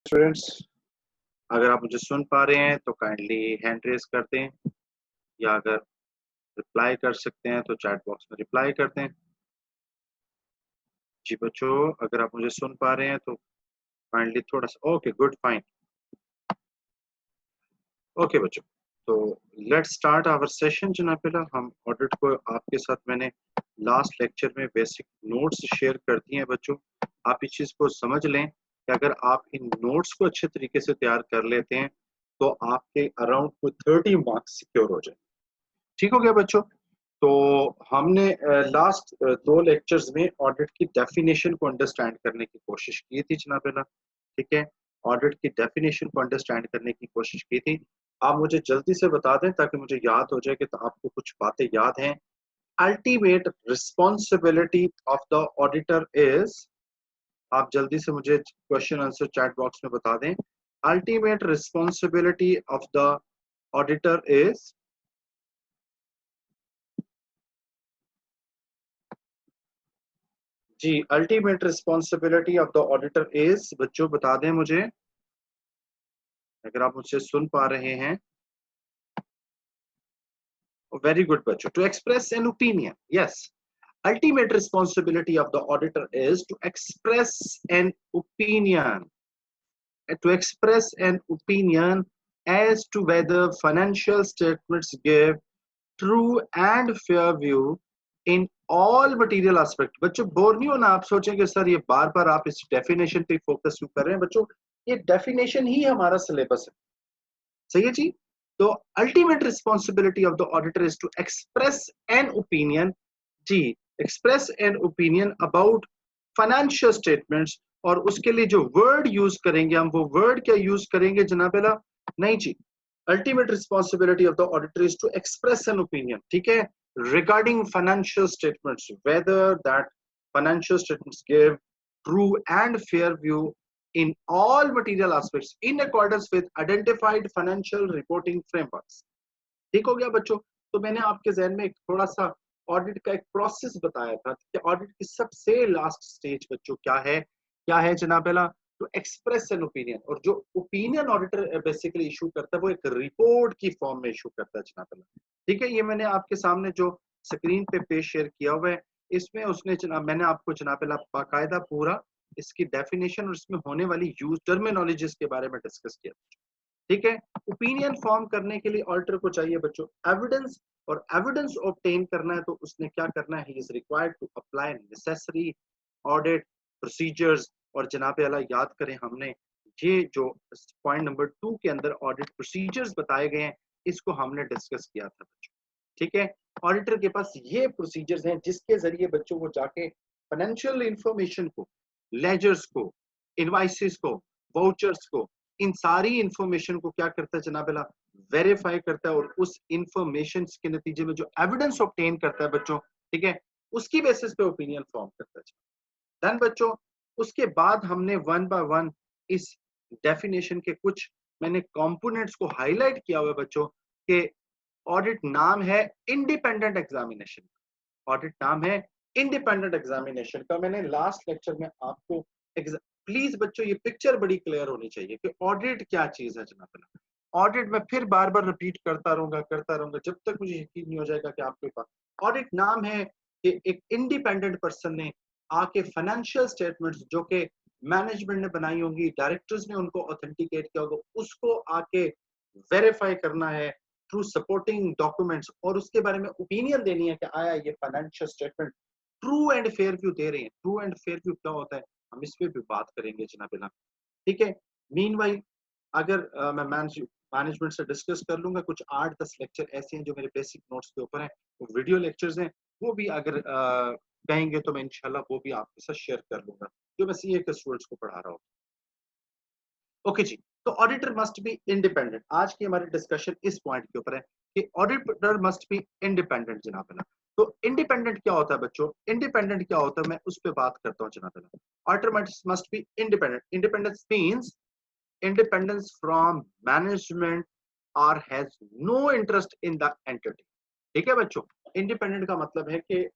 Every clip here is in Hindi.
स्टूडेंट्स, अगर आप मुझे सुन पा रहे हैं तो काइंडली हैंड रेज कर दें, या अगर रिप्लाई कर सकते हैं तो चैट बॉक्स में रिप्लाई कर दें। जी बच्चों, अगर आप मुझे सुन पा रहे हैं तो काइंडली थोड़ा सा ओके गुड फाइन। ओके बच्चों, तो लेट्स स्टार्ट आवर सेशन। जनाब पहला हम ऑडिट को आपके साथ मैंने लास्ट लेक्चर में बेसिक नोट्स शेयर कर दिए हैं। बच्चों, आप इस चीज को समझ लें कि अगर आप इन नोट्स को अच्छे तरीके से तैयार कर लेते हैं तो आपके अराउंड कोई 30 मार्क्स सिक्योर हो जाए। ठीक हो गया बच्चों। तो हमने लास्ट दो लेक्चर्स में ऑडिट की डेफिनेशन को अंडरस्टैंड करने की कोशिश की थी जनाब बेला। ठीक है, ऑडिट की डेफिनेशन को अंडरस्टैंड करने की कोशिश की थी। आप मुझे जल्दी से बता दें ताकि मुझे याद हो जाए कि तो आपको कुछ बातें याद हैं। Ultimate responsibility of the auditor is, आप जल्दी से मुझे क्वेश्चन आंसर चैट बॉक्स में बता दें। Ultimate responsibility of the auditor is, जी ultimate responsibility of the auditor is, बच्चों बता दें मुझे अगर आप मुझसे सुन पा रहे हैं। वेरी गुड बच्चों, to express an opinion, yes, ultimate responsibility of the auditor is to express an opinion, as to whether financial statements give true and fair view in all material aspect। बच्चों बोर नहीं होना, आप सोचेंगे सर ये बार बार आप इस डेफिनेशन पे फोकस क्यों कर रहे हैं। बच्चों, ये डेफिनेशन ही हमारा सिलेबस है, सही है जी। तो ultimate responsibility of the auditor is to express an opinion, जी, express an opinion about financial statements. और उसके लिए जो वर्ड यूज करेंगे हम, वो वर्ड क्या यूज करेंगे जनाबेला, नहीं जी, ultimate responsibility of the auditor is to express an opinion, ठीक है, regarding financial statements, whether that financial statements give true and fair view in all material aspects in accordance with identified financial reporting frameworks। ठीक हो गया बच्चों। तो मैंने आपके जहन में एक थोड़ा सा ऑडिट का एक प्रोसेस बताया था कि ऑडिट की सबसे लास्ट स्टेज बच्चों क्या है जनाब बेला, टू एक्सप्रेस एन ओपिनियन। और जो ओपिनियन ऑडिटर बेसिकली इशू करता है वो एक रिपोर्ट की फॉर्म में इशू करता है जनाब बेला। ठीक है, ये मैंने आपके सामने जो स्क्रीन पे पेज शेयर किया हुआ है, इसमें उसने मैंने आपको जनाब बेला बाकायदा पूरा इसकी डेफिनेशन और इसमें होने वाली यूज टर्मिनोलॉजीज के बारे में डिस्कस किया। ठीक है, ओपिनियन फॉर्म करने के लिए ऑडिटर को चाहिए बच्चों एविडेंस, और एविडेंस ऑब्टेन करना है तो उसने क्या करना है, he is required to apply necessary audit procedures. और जनाब अला याद करें, हमने ये जो पॉइंट नंबर 2 के अंदर ऑडिट प्रोसीजर्स बताए गए हैं, इसको हमने डिस्कस किया था बच्चों। ठीक है, ऑडिटर के पास ये प्रोसीजर्स हैं जिसके जरिए बच्चों वो जाके फाइनेंशियल इंफॉर्मेशन को, लेजर्स को, इनवाइसेस को, वाउचर्स को, इन सारी इंफॉर्मेशन को क्या करता है जनाबेला, वेरीफाई करता है। और उस इंफॉर्मेशन के नतीजे में जो एविडेंस ऑब्टेन करता है बच्चों, ठीक है, उसकी बेसिस पे ओपिनियन फॉर्म करता है। देन बच्चों, उसके बाद हमने वन बाय वन इस डेफिनेशन के कुछ मैंने कंपोनेंट्स को हाईलाइट किया हुआ है बच्चों के। ऑडिट नाम है इंडिपेंडेंट एग्जामिनेशन, ऑडिट नाम है इंडिपेंडेंट एग्जामिनेशन का। मैंने लास्ट लेक्चर में आपको प्लीज बच्चों ये पिक्चर बड़ी क्लियर होनी चाहिए कि ऑडिट क्या चीज है जनाब। ऑडिट में फिर बार बार रिपीट करता रहूंगा जब तक मुझे यकीन नहीं हो जाएगा कि आपके पास ऑडिट नाम है कि एक इंडिपेंडेंट पर्सन ने आके फाइनेंशियल स्टेटमेंट्स जो कि मैनेजमेंट ने बनाई होंगी, डायरेक्टर्स ने उनको ऑथेंटिकेट किया होगा, उसको आके वेरीफाई करना है थ्रू सपोर्टिंग डॉक्यूमेंट्स, और उसके बारे में ओपिनियन देनी है कि आया ये financial statement true and fair view दे रहे हैं। ट्रू एंड फेयर व्यू क्या होता है, हम इस पे भी बात करेंगे जनाब। ठीक है, मीनवाइल अगर मैं मैनेजमेंट से डिस्कस कर लूंगा, कुछ 8-10 लेक्चर ऐसे हैं जो मेरे बेसिक नोट्स के ऊपर हैं, वो वीडियो लेक्चर्स हैं, वो भी अगर कहेंगे तो मैं इंशाल्लाह वो भी आपके साथ शेयर कर लूंगा जो मैं सीए के स्टूडेंट्स को पढ़ा रहा हूँ। ओके जी, तो ऑडिटर मस्ट बी इंडिपेंडेंट। आज की हमारी डिस्कशन इस पॉइंट के ऊपर है कि ऑडिटर मस्ट बी इंडिपेंडेंट जनाब। तो इंडिपेंडेंट क्या होता है बच्चों, इंडिपेंडेंट क्या होता है मैं उस पर बात करता हूँ जनाब। Auditor must be independent. Independence means independence from management or has no interest in the entity। ठीक है बच्चों, इंडिपेंडेंट का मतलब है कि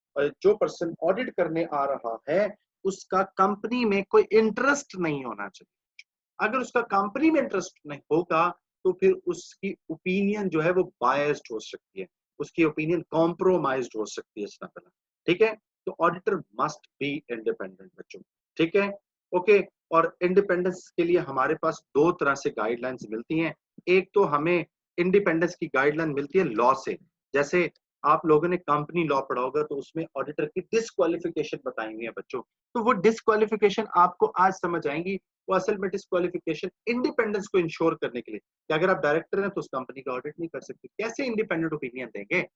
जो पर्सन ऑडिट करने आ रहा है उसका कंपनी में कोई इंटरेस्ट नहीं होना चाहिए। अगर उसका कंपनी में इंटरेस्ट नहीं होगा तो फिर उसकी ओपिनियन जो है वो बायस्ड हो सकती है, उसकी ओपिनियन कॉम्प्रोमाइज्ड हो सकती है इसमें। ठीक है, तो ऑडिटर मस्ट बी इंडिपेंडेंट बच्चों। ठीक है, ओके। और इंडिपेंडेंस के लिए हमारे पास दो तरह से गाइडलाइंस मिलती हैं। एक तो हमें इंडिपेंडेंस की गाइडलाइन मिलती है लॉ से। जैसे आप लोगों ने कंपनी लॉ पढ़ा होगा तो उसमें ऑडिटर की डिस्क्वालिफिकेशन बताई हुई है बच्चों। तो वो डिस्क्वालिफिकेशन आपको आज समझ आएंगी। वो असल में डिस्क्वालिफिकेशन इंडिपेंडेंस को इंश्योर करने के लिए कि अगर आप डायरेक्टर हैं तो उस कंपनी का ऑडिट नहीं कर सकते, कैसे इंडिपेंडेंट ओपिनियन देंगे?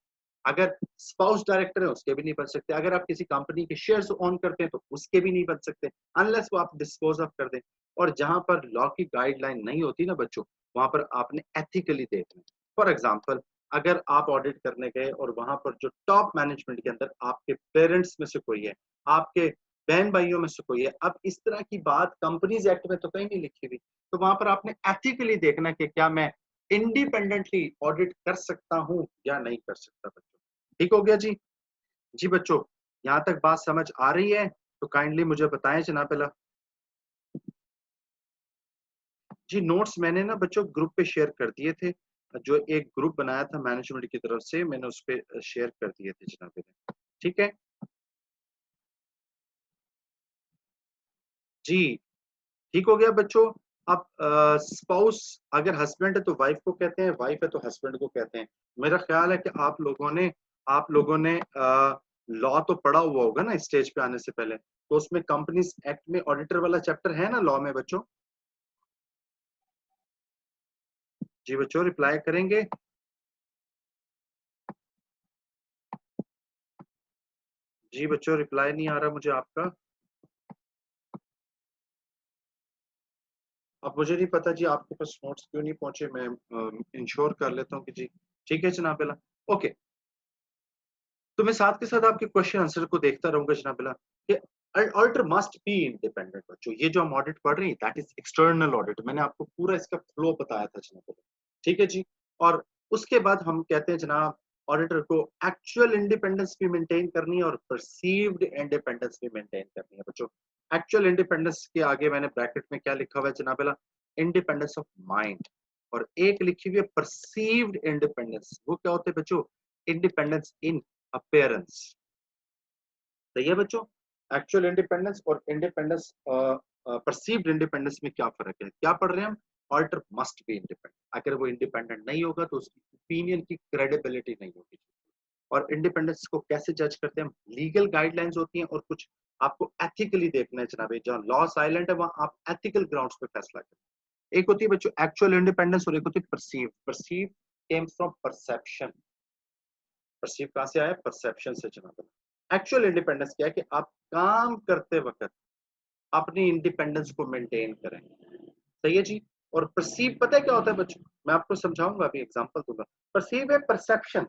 अगर स्पाउस डायरेक्टर है उसके भी नहीं बन सकते, अगर आप किसी कंपनी के शेयर्स ओन करते हैं तो उसके भी नहीं बन सकते, अनलेस वो आप डिस्पोज ऑफ कर दें। और जहां पर लॉ की गाइडलाइन नहीं होती ना बच्चों, वहां पर आपने एथिकली देखना। फॉर एग्जाम्पल, अगर आप ऑडिट करने गए और वहां पर जो टॉप मैनेजमेंट के अंदर आपके पेरेंट्स में से कोई है, आपके बहन भाइयों में से कोई है, अब इस तरह की बात कंपनीज एक्ट में तो कहीं नहीं लिखी हुई, तो वहां पर आपने एथिकली देखना कि क्या मैं इंडिपेंडेंटली ऑडिट कर सकता हूं या नहीं कर सकता बच्चों। ठीक हो गया जी। जी बच्चों, यहाँ तक बात समझ आ रही है तो काइंडली मुझे बताएं जनाब पहला। जी नोट्स मैंने ना बच्चों ग्रुप पे शेयर कर दिए थे, जो एक ग्रुप बनाया था मैनेजमेंट की तरफ से, मैंने उस पे शेयर कर दिए थे जनाब पहला। ठीक है जी। ठीक हो गया बच्चों। अब स्पाउस अगर हस्बैंड है तो वाइफ को कहते हैं, वाइफ है तो हस्बैंड को कहते हैं। मेरा ख्याल है कि आप लोगों ने लॉ तो पढ़ा हुआ होगा ना स्टेज पे आने से पहले, तो उसमें कंपनीज एक्ट में ऑडिटर वाला चैप्टर है ना लॉ में बच्चों। जी बच्चों रिप्लाई करेंगे। जी बच्चों रिप्लाई नहीं आ रहा मुझे आपका। अब मुझे नहीं पता जी आपके पास नोट्स क्यों नहीं पहुंचे, मैं इंश्योर कर लेता हूँ कि जी ठीक है जनाब बेला। ओके, तो मैं साथ के साथ आपके क्वेश्चन आंसर को देखता रहूंगा जनाब बेला कि ऑडिटर मस्ट बी इंडिपेंडेंट बच्चों। ये जो हम ऑडिट पढ़ रहे हैं दैट इज एक्सटर्नल ऑडिट, मैंने आपको पूरा इसका फ्लो बताया था जनाब बेला। ठीक है जी। और उसके बाद हम कहते हैं जनाब ऑडिटर को एक्चुअल इंडिपेंडेंस भी मेंटेन करनी है और परसीव्ड इंडिपेंडेंस भी मेंटेन करनी है बच्चों। एक्चुअल इंडिपेंडेंस के आगे मैंने ब्रैकेट में क्या लिखा हुआ है जनाब बेला? Independence of mind. और एक लिखी हुई है परसीव्ड इंडिपेंडेंस, वो क्या होते हैं बच्चों? Independence in appearance. सही है बच्चों। एक्चुअल इंडिपेंडेंस और इंडिपेंडेंस परसीव्ड इंडिपेंडेंस में क्या फर्क है, क्या पढ़ रहे हैं हम? Auditor must be independent. अगर वो इंडिपेंडेंट नहीं होगा तो उसकी ओपिनियन की क्रेडिबिलिटी नहीं होगी। और इंडिपेंडेंस को कैसे जज करते हैं हम? लीगल गाइडलाइंस होती हैं और कुछ आपको एथिकली देखना है जनाब। जहाँ लॉ साइलेंट है वहां आप एथिकल ग्राउंड्स पे फैसला करें। एक होती है बच्चों एक्चुअल इंडिपेंडेंस और एक होती है perceive. Perceive came from perception. Perceive कहां से आया? परसेप्शन से जनाब। एक्चुअल इंडिपेंडेंस क्या है कि आप काम करते वक्त अपनी इंडिपेंडेंस को मेंटेन करें। सही है जी। और परसीव पता है क्या होता है बच्चों? मैं आपको समझाऊंगा, अभी एग्जांपल दूंगा। परसीव है परसेप्शन।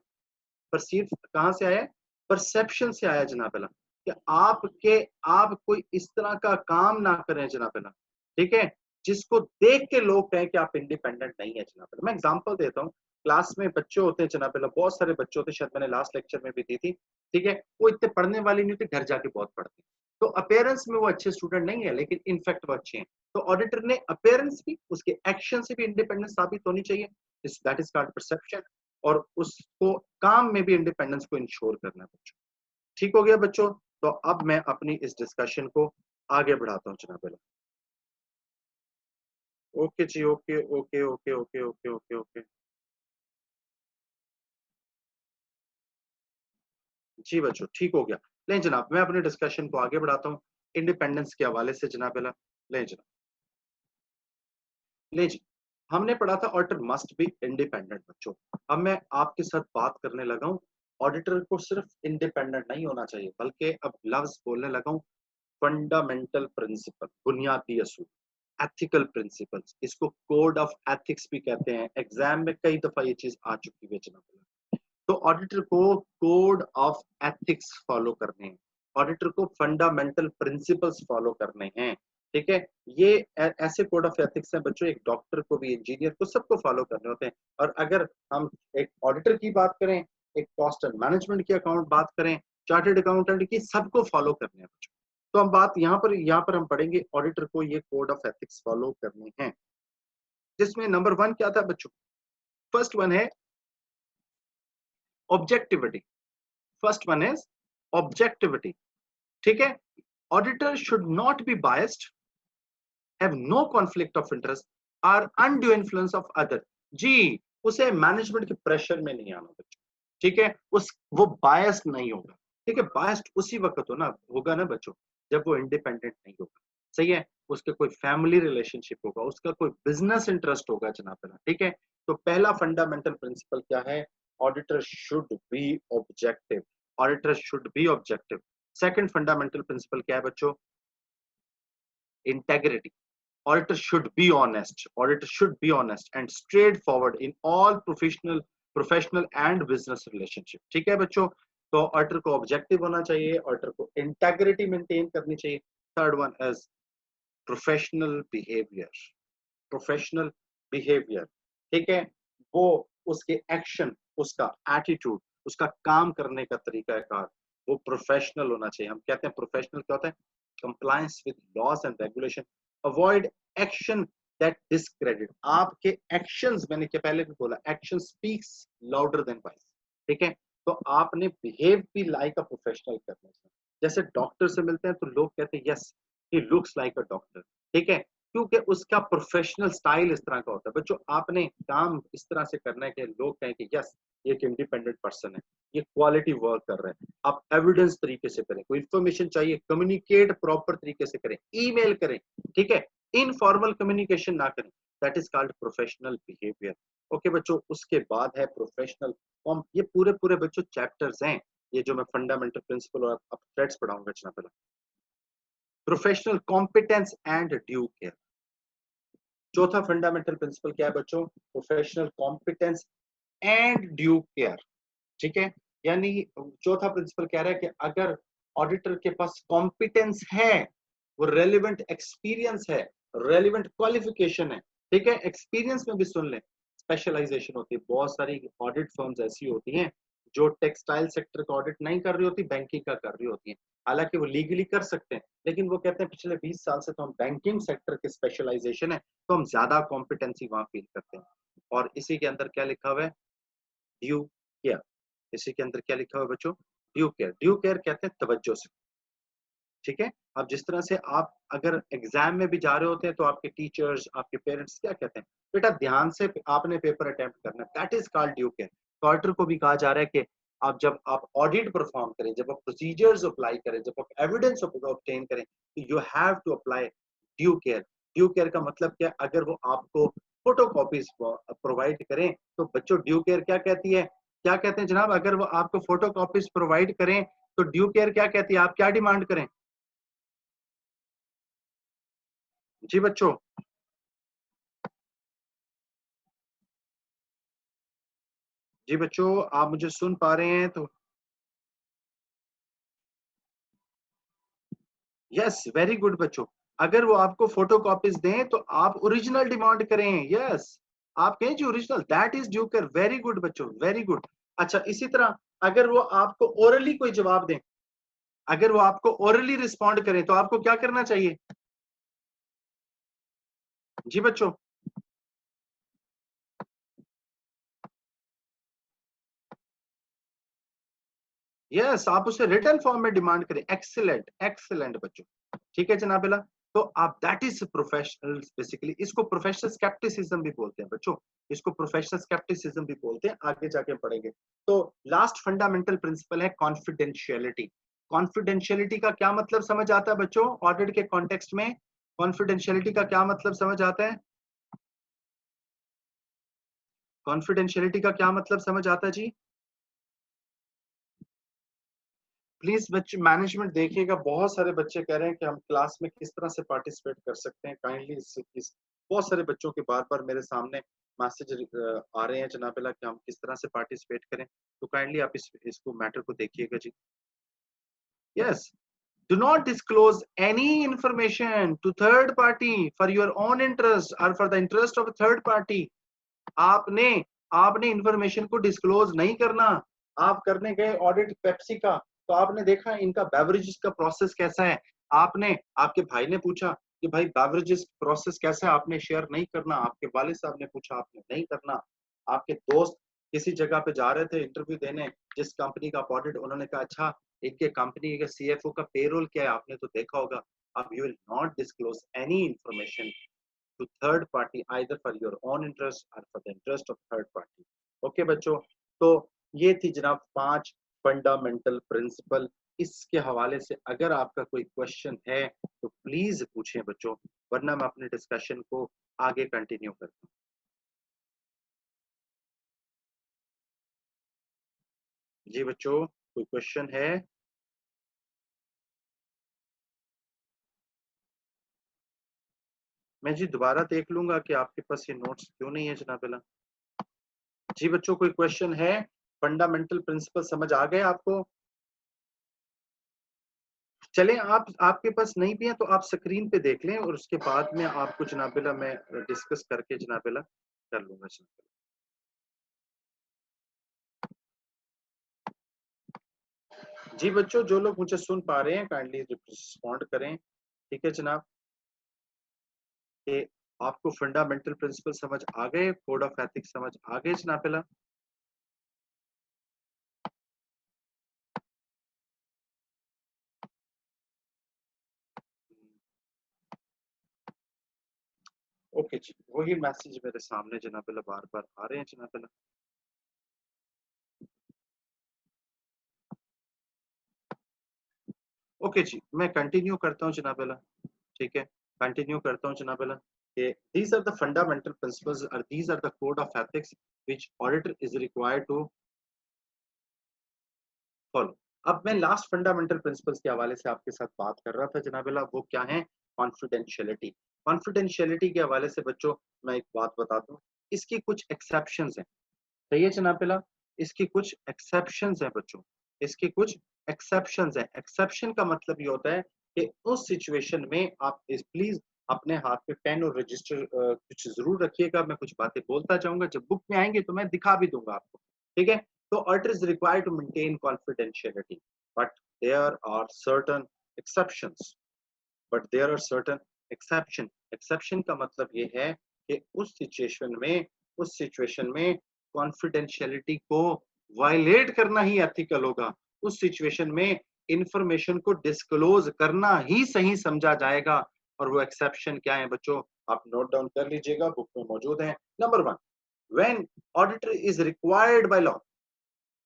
परसीव कहां से आया? परसेप्शन से आया जनाब अल्लाह। कि आप कोई इस तरह का काम ना करें जनाब अल्लाह, ठीक है, जिसको देख के लोग कहें कि आप इंडिपेंडेंट नहीं है जनाब अल्लाह। मैं एग्जांपल देता हूँ। क्लास में बच्चे होते हैं जनाब अल्लाह, बहुत सारे बच्चे होते हैं, शायद मैंने लास्ट लेक्चर में भी दी थी। ठीक है, वो इतने पढ़ने वाले नहीं होते, घर जाके बहुत पढ़ते हैं। तो अपेयरेंस में वो अच्छे स्टूडेंट नहीं है लेकिन इनफैक्ट वो अच्छे हैं। तो ऑडिटर ने अपेयरेंस भी, उसके एक्शन से भी इंडिपेंडेंस साबित होनी चाहिए। That is called perception. और उसको काम में भी इंडिपेंडेंस को इंश्योर करना है बच्चों। ठीक हो गया बच्चों। तो अब मैं अपनी इस डिस्कशन को आगे बढ़ाता हूँ जनाब। ओके जी, okay okay okay okay okay okay okay. जी बच्चों ठीक हो गया। ले जनाब मैं अपने डिस्कशन को आगे बढ़ाता हूँ इंडिपेंडेंस के हवाले से जनाब। ले जनाब, ले जी। हमने पढ़ा था ऑडिटर मस्ट बी इंडिपेंडेंट बच्चों। अब मैं आपके साथ बात करने लगा हूँ ऑडिटर को सिर्फ इंडिपेंडेंट नहीं होना चाहिए, बल्कि अब लफ्ज बोलने लगा हूँ फंडामेंटल प्रिंसिपल, बुनियादी असूल, एथिकल प्रिंसिपल्स। इसको कोड ऑफ एथिक्स भी कहते हैं। एग्जाम में कई दफा ये चीज आ चुकी है जनाब। तो ऑडिटर को कोड ऑफ एथिक्स फॉलो करने हैं, ऑडिटर को फंडामेंटल प्रिंसिपल्स फॉलो करने हैं। ठीक है, ये ऐसे कोड ऑफ एथिक्स हैं बच्चों, एक डॉक्टर को भी, इंजीनियर को, सबको फॉलो करने होते हैं। और अगर हम एक ऑडिटर की बात करें, एक कॉस्ट एंड मैनेजमेंट की अकाउंट बात करें, चार्टर्ड अकाउंटेंट की, सबको फॉलो करने हैं बच्चों। तो हम बात यहाँ पर हम पढ़ेंगे ऑडिटर को ये कोड ऑफ एथिक्स फॉलो करने हैं, जिसमें नंबर 1 क्या था बच्चों? फर्स्ट वन है objectivity. First one is objectivity. ठीक है, auditor should not be biased, have no conflict of interest, or undue influence of other. जी, उसे मैनेजमेंट के प्रेशर में नहीं आना बच्चों। ठीक है, वो बायस्ड नहीं होगा। ठीक है, बायस्ड उसी वक्त होगा ना बच्चों, जब वो इंडिपेंडेंट नहीं होगा। सही है, उसके कोई फैमिली रिलेशनशिप होगा, उसका कोई बिजनेस इंटरेस्ट होगा जनाब। ठीक है, तो पहला फंडामेंटल प्रिंसिपल क्या है? Auditor should be objective. Auditor should be objective. Second fundamental principle क्या है बच्चों? Integrity. Auditor should be honest. Auditor should be honest and straightforward in all professional and business relationship. ठीक है बच्चों, तो ऑडिटर को ऑब्जेक्टिव होना चाहिए, ऑडिटर को इंटेग्रिटी मेंटेन करनी चाहिए। Third one is professional behaviour. Professional behaviour, ठीक है, वो उसके एक्शन, उसका एटीट्यूड, उसका काम करने का तरीकाकार, वो प्रोफेशनल होना चाहिए। हम कहते हैं प्रोफेशनल क्या होता है? Compliance with laws and regulation, avoid action that discredit. आपके एक्शंस, मैंने क्या पहले भी बोला, action speaks louder than voice. ठीक है, तो आपने बिहेव भी लाइक अ प्रोफेशनल करना चाहिए। जैसे डॉक्टर से मिलते हैं तो लोग कहते हैं yes he looks like a doctor. ठीक है, क्योंकि उसका प्रोफेशनल स्टाइल इस तरह का होता है। बच्चों, आपने काम इस तरह से करना है कि लोग कहें कि यस ये एक इंडिपेंडेंट पर्सन है, ये क्वालिटी वर्क कर रहा है। आप एविडेंस तरीके से करें, कोई इंफॉर्मेशन चाहिए कम्युनिकेट प्रॉपर तरीके से करें, ईमेल करें। ठीक है, इनफॉर्मल कम्युनिकेशन ना करें, that is called professional behaviour. Okay बच्चों, उसके बाद है प्रोफेशनल। ये पूरे पूरे बच्चों चैप्टर्स हैं, ये जो मैं फंडामेंटल प्रिंसिपल और अब थ्रेड्स पढ़ाऊंगा जना पहला। Professional competence and due care. चौथा फंडामेंटल प्रिंसिपल क्या है बच्चों? Professional competence and due care. ठीक है, यानी चौथा प्रिंसिपल कह रहा है कि अगर ऑडिटर के पास कॉम्पिटेंस है, वो रेलिवेंट एक्सपीरियंस है, रेलिवेंट क्वालिफिकेशन है। ठीक है, एक्सपीरियंस में भी सुन लें, स्पेशलाइजेशन होती है। बहुत सारी ऑडिट फर्म्स ऐसी होती हैं जो टेक्सटाइल सेक्टर का ऑडिट नहीं कर रही होती, बैंकिंग का कर रही होती है। हालांकि वो लीगली कर सकते हैं, लेकिन वो कहते हैं पिछले 20 साल से तो हम बैंकिंग सेक्टर के स्पेशलाइजेशन है, तो हम ज्यादा कॉम्पिटेंसी वहां फील करते हैं। और इसी के अंदर क्या लिखा हुआ है? Due care. इसी के अंदर क्या लिखा हुआ है बच्चों? Due care. ड्यू केयर कहते हैं तवज्जो से। ठीक है, अब जिस तरह से आप अगर एग्जाम में भी जा रहे होते हैं तो आपके टीचर्स, आपके पेरेंट्स क्या कहते हैं? बेटा ध्यान से आपने पेपर अटेम्प्ट करना है, that is called due care. तो ऑडिटर को भी कहा जा रहा है कि जब आप ऑडिट परफॉर्म करें, जब आप प्रोसीजर्स अप्लाई करें, जब आप एविडेंस ऑब्टेन करें, तो you have to apply due care. Due care का मतलब क्या? अगर वो आपको फोटो कॉपीज प्रोवाइड करें, तो बच्चों ड्यू केयर क्या कहती है? क्या कहते हैं जनाब? अगर वो आपको फोटो कॉपीज प्रोवाइड करें तो ड्यू केयर क्या कहती है? आप क्या डिमांड करें? जी बच्चों, जी बच्चों, आप मुझे सुन पा रहे हैं तो? यस, वेरी गुड बच्चों। अगर वो आपको फोटो कॉपीज दें तो आप ओरिजिनल डिमांड करें। यस, आप कहें जी original, that is due care. Very good बच्चों, वेरी गुड। अच्छा, इसी तरह अगर वो आपको ओरली कोई जवाब दें, अगर वो आपको ओरली रिस्पॉन्ड करें, तो आपको क्या करना चाहिए? जी बच्चों, यस, आप उसे रिटर्न फॉर्म में डिमांड करें। एक्सीलेंट, एक्सीलेंट बच्चों। ठीक है जनाब बेला, तो आप दैट इज प्रोफेशनल। बेसिकली इसको प्रोफेशनल स्केप्टिसिज्म भी बोलते हैं बच्चों, इसको प्रोफेशनल स्केप्टिसिज्म भी बोलते हैं, आगे जाके पढ़ेंगे। तो लास्ट फंडामेंटल प्रिंसिपल है कॉन्फिडेंशियलिटी। कॉन्फिडेंशियलिटी का क्या मतलब समझ आता है बच्चों ऑडिट के कॉन्टेक्स्ट में? कॉन्फिडेंशियलिटी का क्या मतलब समझ आता है? कॉन्फिडेंशियलिटी का क्या मतलब समझ आता है जी? प्लीज बच्चे मैनेजमेंट देखिएगा, बहुत सारे बच्चे कह रहे हैं कि हम क्लास में किस तरह से पार्टिसिपेट कर सकते हैं। काइंडली इस बहुत सारे बच्चों के बार बार मेरे सामने मैसेज आ रहे हैं जनाबेला कि हम किस तरह से पार्टिसिपेट करें, तो काइंडली आप इसको मैटर को देखिएगा जी। Yes, do not disclose any information to third party for your own interest or for the interest of a third party। आपने आपने इंफॉर्मेशन को डिस्क्लोज नहीं करना। आप करने गए ऑडिट पेप्सी का, तो आपने देखा इनका बेवरेजेस का प्रोसेस कैसा है, आपने, आपके भाई ने पूछा कि भाई बेवरेजेस प्रोसेस कैसे है, आपने शेयर नहीं करना। आपके वालिद साहब ने पूछा, आपने नहीं करना। आपके दोस्त किसी जगह पे जा रहे थे इंटरव्यू देने, जिस कंपनी का ऑडिट, उन्होंने कहा अच्छा इनके कंपनी का सीएफओ का पेरोल क्या है, आपने तो देखा होगा। अब you will not disclose any information to third party either for your own interest or for the interest of third party। Okay बच्चों, तो ये थी जनाब 5 फंडामेंटल प्रिंसिपल। इसके हवाले से अगर आपका कोई क्वेश्चन है तो प्लीज पूछें बच्चों, वरना मैं अपने डिस्कशन को आगे कंटिन्यू करता हूँ। जी बच्चों, कोई क्वेश्चन है? मैं जी दोबारा देख लूंगा कि आपके पास ये नोट्स क्यों नहीं है जनाब। जी बच्चों, कोई क्वेश्चन है? फंडामेंटल प्रिंसिपल समझ आ गए आपको? चलें, आप आपके पास नहीं भी है तो आप स्क्रीन पे देख लें और उसके बाद में आपको जनाबिला मैं डिस्कस करके जनाबिला कर लूंगा जनाबिला। जी बच्चों, जो लोग मुझे सुन पा रहे हैं काइंडली रिस्पॉन्ड करें। ठीक है जनाब, कि आपको फंडामेंटल प्रिंसिपल समझ आ गए, कोड ऑफ एथिक्स समझ आ गए जनाबिला? ओके जी, वही मैसेज मेरे सामने जनाबिला बार बार आ रहे हैं जनाबिला। ओके जी, मैं कंटिन्यू करता हूँ जनाबिला। ठीक है, कंटिन्यू करता हूँ जनाबिला कि these are the fundamental principles or these are the code of ethics which auditor is required to follow। अब मैं लास्ट फंडामेंटल प्रिंसिपल्स के हवाले से आपके साथ बात कर रहा था जनाबिला, वो क्या है? कॉन्फिडेंशियलिटी। कॉन्फिडेंशियलिटी के हवाले से बच्चों मैं एक बात बता दूं, इसकी कुछ एक्सेप्शंस हैं। सही है जनाबिला, इसकी कुछ एक्सेप्शंस हैं बच्चों, इसके कुछ एक्सेप्शंस हैं। एक्सेप्शन का मतलब ये होता है कि उस सिचुएशन में आप प्लीज अपने हाथ में पेन और रजिस्टर कुछ जरूर रखिएगा। मैं कुछ बातें बोलता जाऊंगा, जब बुक में आएंगे तो मैं दिखा भी दूंगा आपको। ठीक है, तो auditor is required to maintain confidentiality, but there are certain exceptions. But there are certain exception. Exception का मतलब ये है कि उस सिचुएशन में कॉन्फिडेंशियलिटी को वायलेट करना ही एथिकल होगा। उस सिचुएशन में इंफॉर्मेशन को डिस्क्लोज करना ही सही समझा जाएगा। और वो एक्सेप्शन क्या है बच्चों, आप नोट डाउन कर लीजिएगा, बुक में मौजूद है। Number 1, when auditor is required by law.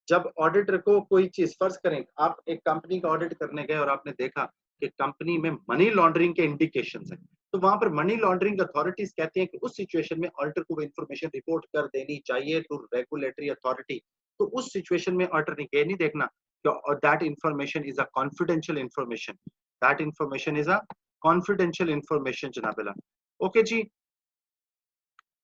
जब ऑडिटर को कोई चीज, फर्ज करें आप एक कंपनी का ऑडिट करने गए और आपने देखा कि कंपनी में मनी लॉन्ड्रिंग के इंडिकेशंस हैं, तो वहां पर मनी लॉन्ड्रिंग अथॉरिटीज कहती हैं कि उस सिचुएशन में ऑडिटर को वो इंफॉर्मेशन रिपोर्ट कर देनी चाहिए टू रेगुलेटरी अथॉरिटी। तो उस सिचुएशन में ऑडिटर ने ये नहीं देखना that information is a confidential information, that information is a confidential information जनाबिला। ओके जी,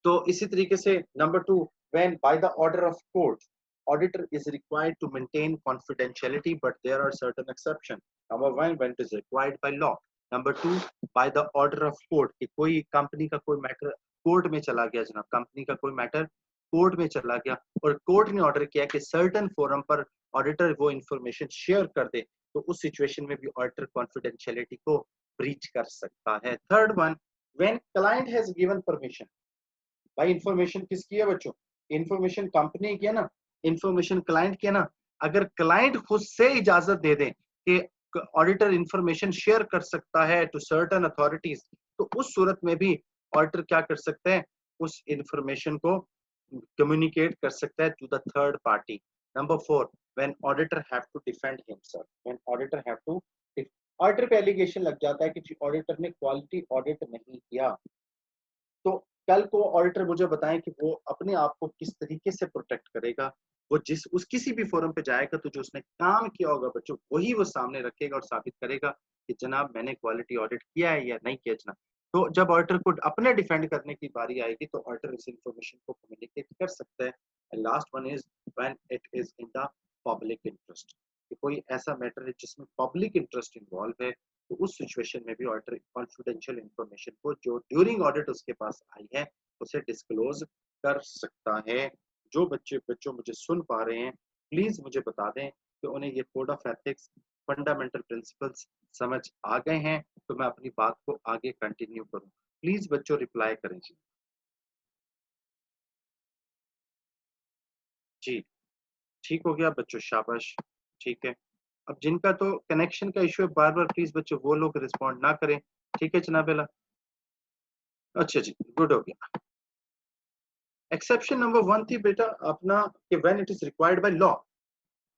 तो इसी तरीके से number 2, when by the order of court auditor is required to maintain confidentiality but there are certain exceptions। number 1, when it is required by law। number 2, by the order of court, कि कोई कंपनी का कोई मैटर कोर्ट में चला गया जनाब, कंपनी का कोई मैटर कोर्ट में चला गया और कोर्ट ने ऑर्डर किया कि सर्टन फोरम पर ऑडिटर वो इंफॉर्मेशन शेयर कर दे, तो उस सिचुएशन में भी ऑडिटर कॉन्फिडेंशियलिटी को ब्रीच कर सकता है। Third one, when client has given permission. भाई इंफॉर्मेशन किसकी है बच्चों? इंफॉर्मेशन कंपनी की है ना, इंफॉर्मेशन क्लाइंट की है ना। अगर क्लाइंट खुद से इजाजत दे दे कि ऑडिटर इंफॉर्मेशन शेयर कर सकता है टू सर्टेन अथॉरिटीज, तो उस सूरत में भी ऑडिटर क्या कर सकते हैं, उस इंफॉर्मेशन को कम्युनिकेट कर सकता है to the third party. Number 4, when auditor have to defend himself. When auditor have to, auditor पे एलिगेशन लग जाता है कि ऑडिटर ने क्वालिटी ऑडिट नहीं किया, तो कल को ऑडिटर मुझे बताएं कि वो अपने आप को किस तरीके से प्रोटेक्ट करेगा। वो जिस उस किसी भी फोरम पे जाएगा तो जो उसने काम किया होगा बच्चों, वही वो सामने रखेगा और साबित करेगा कि जनाब मैंने क्वालिटी ऑडिट किया है या नहीं किया जनाब। तो जब ऑडिटर को अपने डिफेंड करने की बारी आएगी तो ऑडिटर इस इंफॉर्मेशन को कम्युनिकेट कर सकता है। And last one is when it is in the public interest, कि कोई ऐसा मैटर है जिसमें पब्लिक इंटरेस्ट इन्वॉल्व है, तो उस सिचुएशन में भी ऑडिटर कॉन्फिडेंशियल इंफॉर्मेशन को जो ड्यूरिंग ऑडिट उसके पास आई है उसे डिस्क्लोज कर सकता है। जो बच्चों मुझे सुन पा रहे हैं, प्लीज मुझे बता दें कि उन्हें ये code of ethics fundamental principles समझ आ गए हैं तो मैं अपनी बात को आगे कंटिन्यू करूं? प्लीज बच्चों रिप्लाई करें जी। जी ठीक हो गया बच्चों, शाबाश। ठीक है, अब जिनका तो कनेक्शन का इशू है बार बार, प्लीज बच्चों वो लोग रिस्पॉन्ड ना करें। ठीक है जनाबेला, अच्छा जी, गुड हो गया। एक्सेप्शन नंबर वन थी बेटा अपना कि when it is required by law,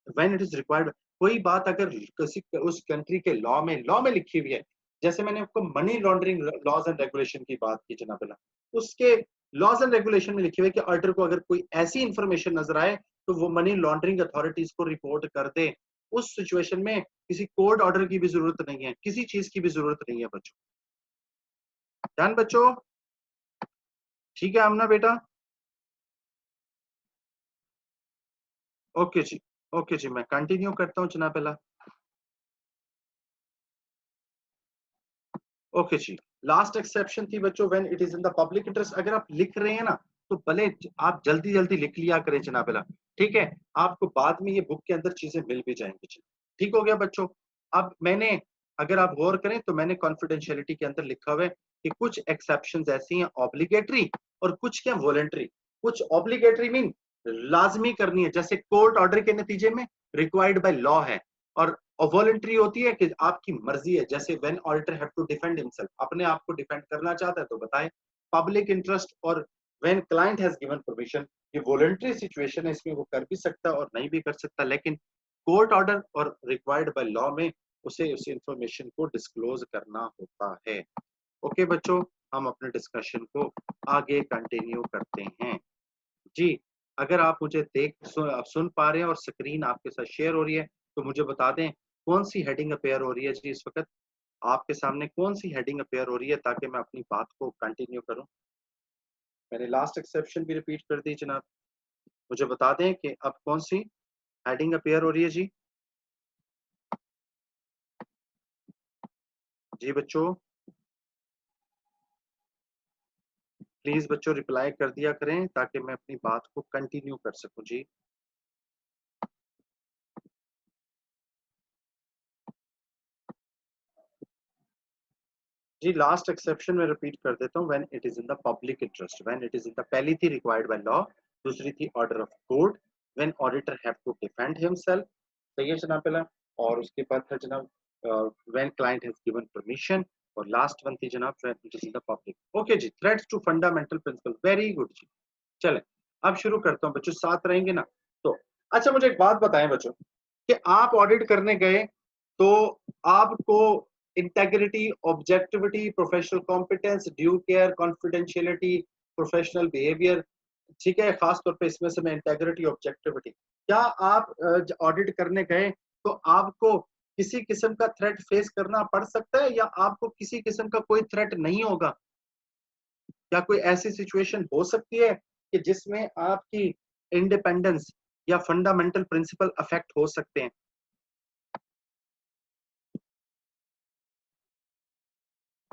when it is required, कोई बात अगर किसी उस कंट्री के लॉ में लिखी हुई है, जैसे मैंने आपको money laundering laws and regulation की बात की जनाबेला, उसके लॉज एंड रेगुलेशन में लिखे हुए कि ऑर्डर को अगर कोई ऐसी इंफॉर्मेशन नजर आए तो वो मनी लॉन्ड्रिंग अथॉरिटीज को रिपोर्ट कर दे। उस सिचुएशन में किसी कोर्ट ऑर्डर की भी जरूरत नहीं है, किसी चीज की भी जरूरत नहीं है बच्चों। ध्यान बच्चों, ठीक है आमना बेटा, ओके जी, ओके जी, मैं कंटिन्यू करता हूँ जनाबेला। ओके जी, लास्ट एक्सेप्शन थी बच्चों when it is in the public interest. अगर आप लिख रहे हैं ना तो भले आप जल्दी जल्दी लिख लिया करें जनाबेला, ठीक है, आपको बाद में ये बुक के अंदर चीजें मिल भी जाएंगी जी। ठीक हो गया बच्चों। अब मैंने, अगर आप गौर करें तो मैंने कॉन्फिडेंशियलिटी के अंदर लिखा हुआ है कि कुछ एक्सेप्शंस ऐसी हैं ऑब्लिगेटरी और कुछ क्या वॉलेंट्री। कुछ ऑब्लिगेटरी मीन लाजमी करनी है, जैसे कोर्ट ऑर्डर के नतीजे में रिक्वायर्ड बाय लॉ है, और वॉलंटरी होती है कि आपकी मर्जी है, जैसे when auditor have to defend himself, अपने आप को डिफेंड करना चाहता है तो बताए। पब्लिक इंटरेस्ट और when client has given permission, ये वॉलंटरी सिचुएशन है, इसमें वो कर भी सकता है और नहीं भी कर सकता, लेकिन कोर्ट ऑर्डर और रिक्वायर्ड बाय लॉ में उसे उस इंफॉर्मेशन को डिस्क्लोज करना होता है। ओके बच्चों, हम अपने डिस्कशन को आगे कंटिन्यू करते हैं जी। अगर आप मुझे आप सुन पा रहे हैं और स्क्रीन आपके साथ शेयर हो रही है तो मुझे बता दें कौन सी हेडिंग अपेयर हो रही है जी इस वक्त आपके सामने, कौन सी हेडिंग अपेयर हो रही है, ताकि मैं अपनी बात को कंटिन्यू करूं। मैंने लास्ट एक्सेप्शन भी रिपीट कर दी जनाब, मुझे बता दें कि अब कौन सी हेडिंग अपेयर हो रही है जी। जी बच्चों, प्लीज बच्चों रिप्लाई कर दिया करें ताकि मैं अपनी बात को कंटिन्यू कर सकूं जी। जी लास्ट एक्सेप्शन में रिपीट कर देता हूँ, when it is in the public interest, when it is in the, पहली थी रिक्वायर्ड बाय लॉ, दूसरी थी order of court, when auditor have to defend himself, सही है जनाब पहला, और उसके बाद था जनाब when client has given permission, और लास्ट वन थी जनाब when it is in the public. Okay जी, threats to fundamental principal, very good जी। चले अब शुरू करता हूँ बच्चों, साथ रहेंगे ना तो। अच्छा मुझे एक बात बताएं बच्चों कि आप ऑडिट करने गए तो आपको integrity, objectivity, professional competence, due care, confidentiality, professional behaviour, ठीक है, खास तौर पे इसमें से मैं इंटेग्रिटी, ऑब्जेक्टिविटी, क्या आप ऑडिट करने गए तो आपको किसी किस्म का थ्रेट फेस करना पड़ सकता है या आपको किसी किस्म का कोई थ्रेट नहीं होगा? क्या कोई ऐसी सिचुएशन हो सकती है कि जिसमें आपकी इंडिपेंडेंस या फंडामेंटल प्रिंसिपल अफेक्ट हो सकते हैं?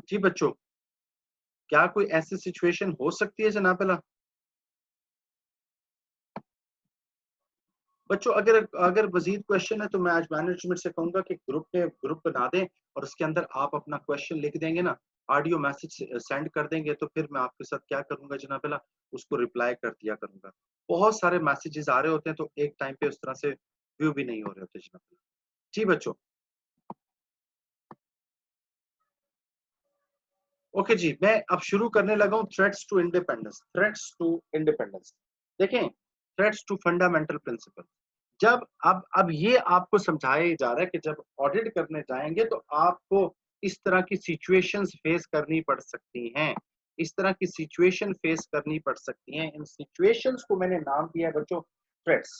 जी बच्चों, क्या कोई ऐसी सिचुएशन हो सकती है जनाब अला? बच्चों अगर अगर मजीद क्वेश्चन है तो मैं आज मैनेजमेंट से कहूंगा कि ग्रुप बना दें और उसके अंदर आप अपना क्वेश्चन लिख देंगे ना, ऑडियो मैसेज सेंड कर देंगे, तो फिर मैं आपके साथ क्या करूंगा जनाब अला, उसको रिप्लाई कर दिया करूंगा। बहुत सारे मैसेजेस आ रहे होते हैं तो एक टाइम पे उस तरह से व्यू भी नहीं हो रहे होते जनाब अला। जी बच्चों, ओके जी, मैं अब शुरू करने लगा हूँ threats to independence. Threats to independence, देखें, थ्रेट्स टू फंडामेंटल प्रिंसिपल, जब अब ये आपको समझाया जा रहा है कि जब ऑडिट करने जाएंगे तो आपको इस तरह की सिचुएशंस फेस करनी पड़ सकती हैं, इस तरह की सिचुएशन फेस करनी पड़ सकती हैं। इन सिचुएशंस को मैंने नाम दिया है बच्चों थ्रेट्स।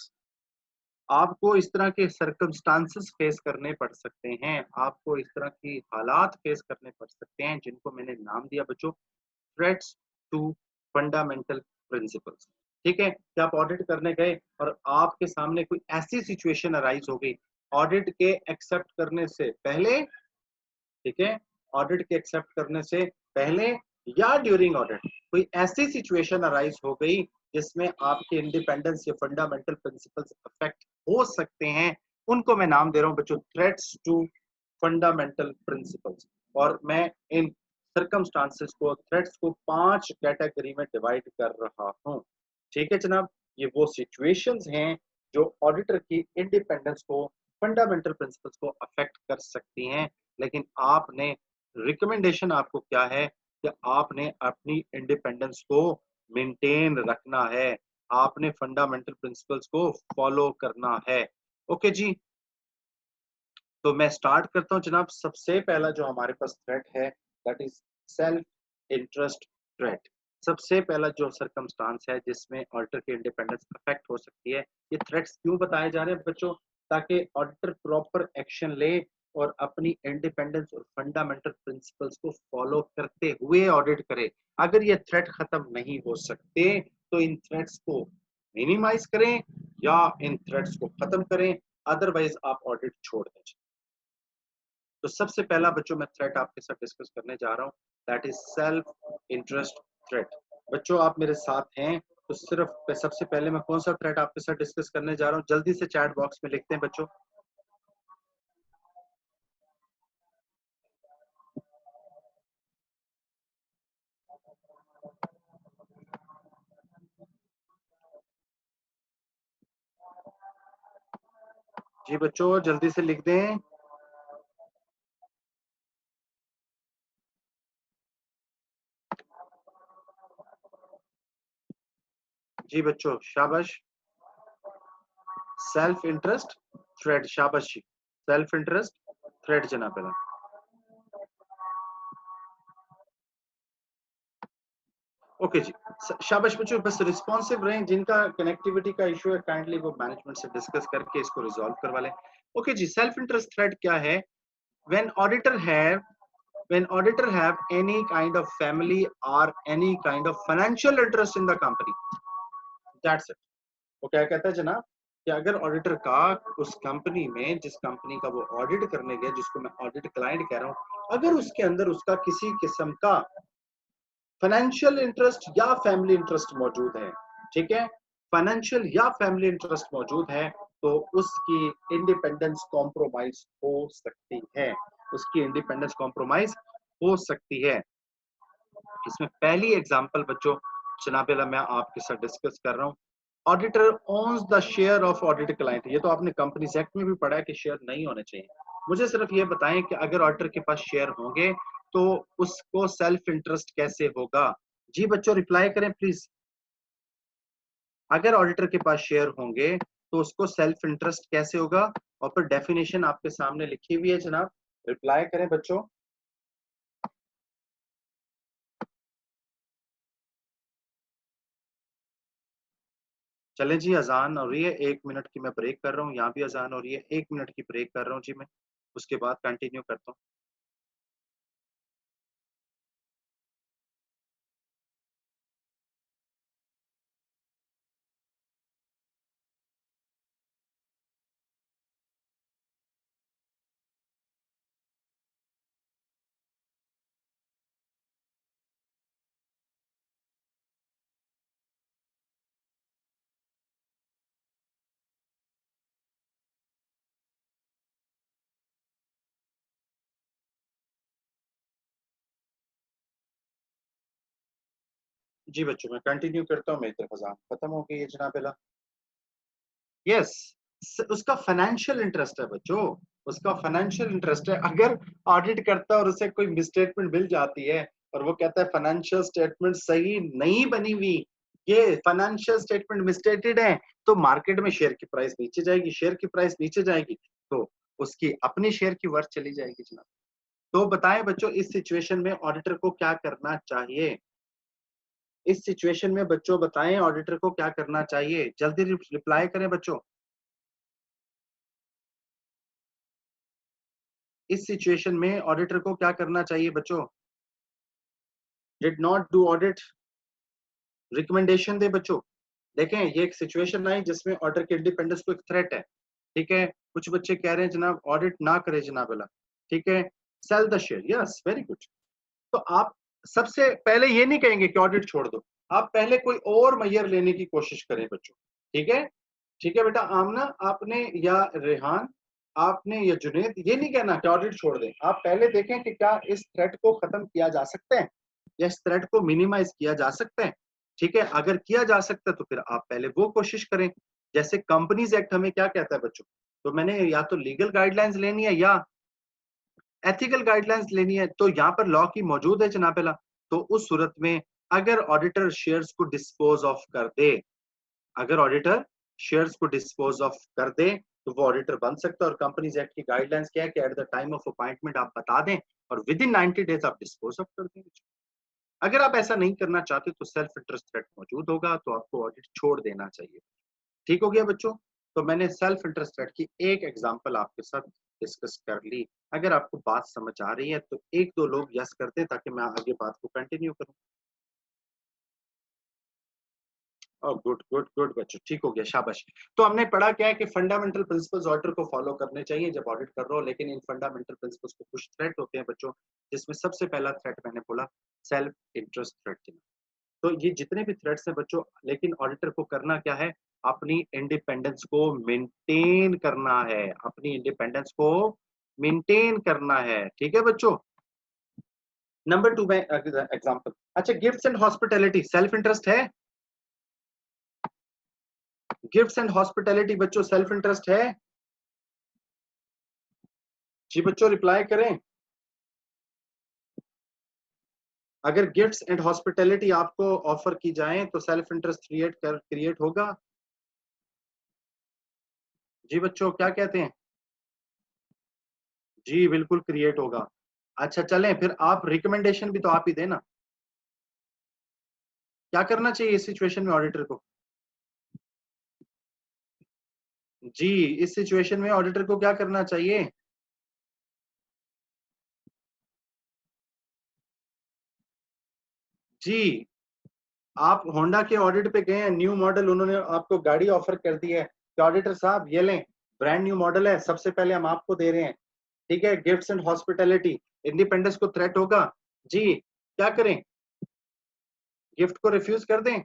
आपको इस तरह के सर्कमस्टांसेस फेस करने पड़ सकते हैं, आपको इस तरह की हालात फेस करने पड़ सकते हैं जिनको मैंने नाम दिया बच्चों थ्रेट्स टू फंडामेंटल प्रिंसिपल्स। ठीक है, कि आप ऑडिट करने गए और आपके सामने कोई ऐसी सिचुएशन अराइज हो गई ऑडिट के एक्सेप्ट करने से पहले, ठीक है, ऑडिट के एक्सेप्ट करने से पहले या ड्यूरिंग ऑडिट कोई ऐसी सिचुएशन अराइज हो गई जिसमें आपके इंडिपेंडेंस या फंडामेंटल प्रिंसिपल्स अफेक्ट हो सकते हैं, उनको मैं नाम दे रहा हूं बच्चों थ्रेट्स टू फंडामेंटल प्रिंसिपल्स। और मैं इन सर्कमस्टांसेस को, थ्रेट्स को 5 कैटेगरी में डिवाइड कर रहा हूं। ठीक है जनाब, ये वो सिचुएशंस हैं जो ऑडिटर की इंडिपेंडेंस को, फंडामेंटल प्रिंसिपल्स को अफेक्ट कर सकती हैं। लेकिन आपने, रिकमेंडेशन आपको क्या है कि आपने अपनी इंडिपेंडेंस को मेंटेन रखना है, आपने फंडामेंटल प्रिंसिपल्स को फॉलो करना है। ओके जी, तो मैं स्टार्ट करता हूं जनाब। सबसे पहला जो हमारे पास थ्रेट है that is self interest threat. सबसे पहला जो सरकमस्टांस है जिसमें ऑडिटर की इंडिपेंडेंस अफेक्ट हो सकती है, ये थ्रेट्स क्यों बताए जा रहे हैं बच्चों, ताकि ऑडिटर प्रॉपर एक्शन ले और अपनी इंडिपेंडेंस और फंडामेंटल प्रिंसिपल्स को फॉलो करते हुए ऑडिट करे। अगर ये थ्रेट खत्म नहीं हो सकते तो इन थ्रेट्स को मिनिमाइज करें या इन थ्रेट्स को खत्म करें, अदरवाइज आप ऑडिट छोड़ दें। तो सबसे पहला बच्चों मैं थ्रेट आपके साथ डिस्कस करने जा रहा हूँ, that is self interest threat. बच्चों आप मेरे साथ हैं तो सिर्फ सबसे पहले मैं कौन सा थ्रेट आपके साथ डिस्कस करने जा रहा हूँ, जल्दी से चैट बॉक्स में लिखते हैं बच्चों। जी बच्चों जल्दी से लिख दें। जी बच्चों शाबाश। सेल्फ इंटरेस्ट थ्रेट, शाबाश जी। सेल्फ इंटरेस्ट थ्रेट जनाब पहला। ओके जी, शाबाश बच्चों, बस रिस्पॉन्सिव रहें। जिनका कनेक्टिविटी का इशू है काइंडली वो मैनेजमेंट से डिस्कस करके इसको रिजॉल्व करवा लें। ओके जी, सेल्फ इंटरेस्ट थ्रेट क्या है? when auditor have when auditor have any kind of family or any kind of financial interest in the company, that's it। वो क्या कहता है जनाब कि अगर ऑडिटर का उस कंपनी में, जिस कंपनी का वो ऑडिट करने गया, जिसको मैं ऑडिट क्लाइंट कह रहा हूं, अगर उसके अंदर उसका किसी किस्म का फाइनेंशियल इंटरेस्ट या फैमिली इंटरेस्ट मौजूद है, ठीक है, फाइनेंशियल या फैमिली इंटरेस्ट मौजूद है, तो उसकी इंडिपेंडेंस कॉम्प्रोमाइज हो सकती है, उसकी इंडिपेंडेंस कॉम्प्रोमाइज हो सकती है। इसमें पहली एग्जांपल बच्चों जनाब मैं आपके साथ डिस्कस कर रहा हूँ, auditor owns the share of audit client. ये तो आपने कंपनीज एक्ट में भी पढ़ा है कि शेयर नहीं होने चाहिए। मुझे सिर्फ ये बताएं कि अगर ऑडिटर के पास शेयर होंगे तो उसको सेल्फ इंटरेस्ट कैसे होगा? जी बच्चों रिप्लाई करें प्लीज। अगर ऑडिटर के पास शेयर होंगे तो उसको सेल्फ इंटरेस्ट कैसे होगा? और फिर डेफिनेशन आपके सामने लिखी हुई है जनाब, रिप्लाई करें बच्चों। चले जी, अजान हो रही है, 1 मिनट की मैं ब्रेक कर रहा हूँ, यहाँ भी अजान हो रही है, 1 मिनट की ब्रेक कर रहा हूँ जी मैं, उसके बाद कंटिन्यू करता हूँ। जी बच्चों मैं कंटिन्यू करता हूँ, मेरी तरफ अजान खत्म हो गई है जनाब। यस, उसका फाइनेंशियल इंटरेस्ट है बच्चों, उसका फाइनेंशियल इंटरेस्ट है। अगर ऑडिट करता है और उसे कोई मिसस्टेटमेंट मिल जाती है और वो कहता है फाइनेंशियल स्टेटमेंट सही नहीं बनी हुई, ये फाइनेंशियल स्टेटमेंट मिसस्टेटेड है, तो मार्केट में शेयर की प्राइस नीचे जाएगी, शेयर की प्राइस नीचे जाएगी तो उसकी अपनी शेयर की वर्थ चली जाएगी जनाब। तो बताएं बच्चों इस सिचुएशन में ऑडिटर को क्या करना चाहिए? इस सिचुएशन में बच्चों बताएं ऑडिटर को क्या करना चाहिए? जल्दी रिप्लाई करें बच्चों। इस सिचुएशन में ऑडिटर को क्या करना चाहिए बच्चों? Did not do audit, recommendation दे बच्चों। देखें ये एक सिचुएशन आई जिसमें ऑर्डर के इंडिपेंडेंस को एक थ्रेट है, ठीक है। कुछ बच्चे कह रहे हैं जनाब ऑडिट ना करे जनाब अला, ठीक है, sell the share, yes very good. तो आप सबसे पहले ये नहीं कहेंगे कि ऑडिट छोड़ दो, आप पहले कोई और मैयर लेने की कोशिश करें बच्चों, ठीक है। ठीक है बेटा आमना आपने या रेहान, आपने ये जुनेद ये नहीं कहना कि ऑडिट छोड़ दें, आप पहले देखें कि क्या इस थ्रेट को खत्म किया जा सकता है या इस थ्रेट को मिनिमाइज किया जा सकता है। ठीक है, अगर किया जा सकता है तो फिर आप पहले वो कोशिश करें। जैसे कंपनीज एक्ट हमें क्या कहता है बच्चों, तो मैंने या तो लीगल गाइडलाइंस लेनी है या एथिकल गाइडलाइंस लेनी है, तो यहाँ पर लॉ की मौजूद है जनाब। तो उस सूरत में अगर ऑडिटर शेयर्स को डिस्पोज ऑफ कर दे, अगर ऑडिटर शेयर्स को डिस्पोज ऑफ कर दे तो वो ऑडिटर बन सकता है। और कंपनीज एक्ट की गाइडलाइंस क्या है कि at the time of appointment आप बता दें और विद इन 90 डेज आप डिस्पोज ऑफ कर दें। अगर आप ऐसा नहीं करना चाहते तो सेल्फ इंटरेस्ट थ्रेट मौजूद होगा, तो आपको ऑडिट छोड़ देना चाहिए। ठीक हो गया बच्चों। तो मैंने सेल्फ इंटरेस्ट थ्रेट की एक एग्जांपल आपके साथ डिस्कस कर ली। अगर आपको बात समझ आ रही है तो एक दो लोग यस करते ताकि मैं आगे बात को कंटिन्यू करूं। गुड गुड गुड बच्चों, ठीक हो गया, शाबाश। तो हमने पढ़ा क्या है कि फंडामेंटल प्रिंसिपल्स ऑडिटर को फॉलो करने चाहिए जब ऑडिट कर रहे हो, लेकिन इन फंडामेंटल प्रिंसिपल्स को कुछ थ्रेट होते हैं बच्चों, जिसमें सबसे पहला थ्रेट मैंने बोला सेल्फ इंटरेस्ट थ्रेट। तो ये जितने भी थ्रेट्स हैं बच्चों, लेकिन ऑडिटर को करना क्या है, अपनी इंडिपेंडेंस को मेंटेन करना है, अपनी इंडिपेंडेंस को मेंटेन करना है। ठीक है बच्चों। नंबर 2 में एग्जांपल, अच्छा gifts and hospitality self interest है? गिफ्ट्स एंड हॉस्पिटैलिटी बच्चों सेल्फ इंटरेस्ट है? जी बच्चों रिप्लाई करें। अगर गिफ्ट्स एंड हॉस्पिटैलिटी आपको ऑफर की जाए तो सेल्फ इंटरेस्ट क्रिएट होगा? जी बच्चों क्या कहते हैं? जी बिल्कुल क्रिएट होगा। अच्छा चलें फिर, आप रिकमेंडेशन भी तो आप ही देना, क्या करना चाहिए इस सिचुएशन में ऑडिटर को? जी, इस सिचुएशन में ऑडिटर को क्या करना चाहिए? जी, आप होंडा के ऑडिट पे गए हैं, न्यू मॉडल उन्होंने आपको गाड़ी ऑफर कर दी है कि ऑडिटर साहब ये लें, ब्रांड न्यू मॉडल है, सबसे पहले हम आपको दे रहे हैं। ठीक है, गिफ्ट्स एंड हॉस्पिटैलिटी, इंडिपेंडेंस को थ्रेट होगा। जी, क्या करें, गिफ्ट को रिफ्यूज कर दें?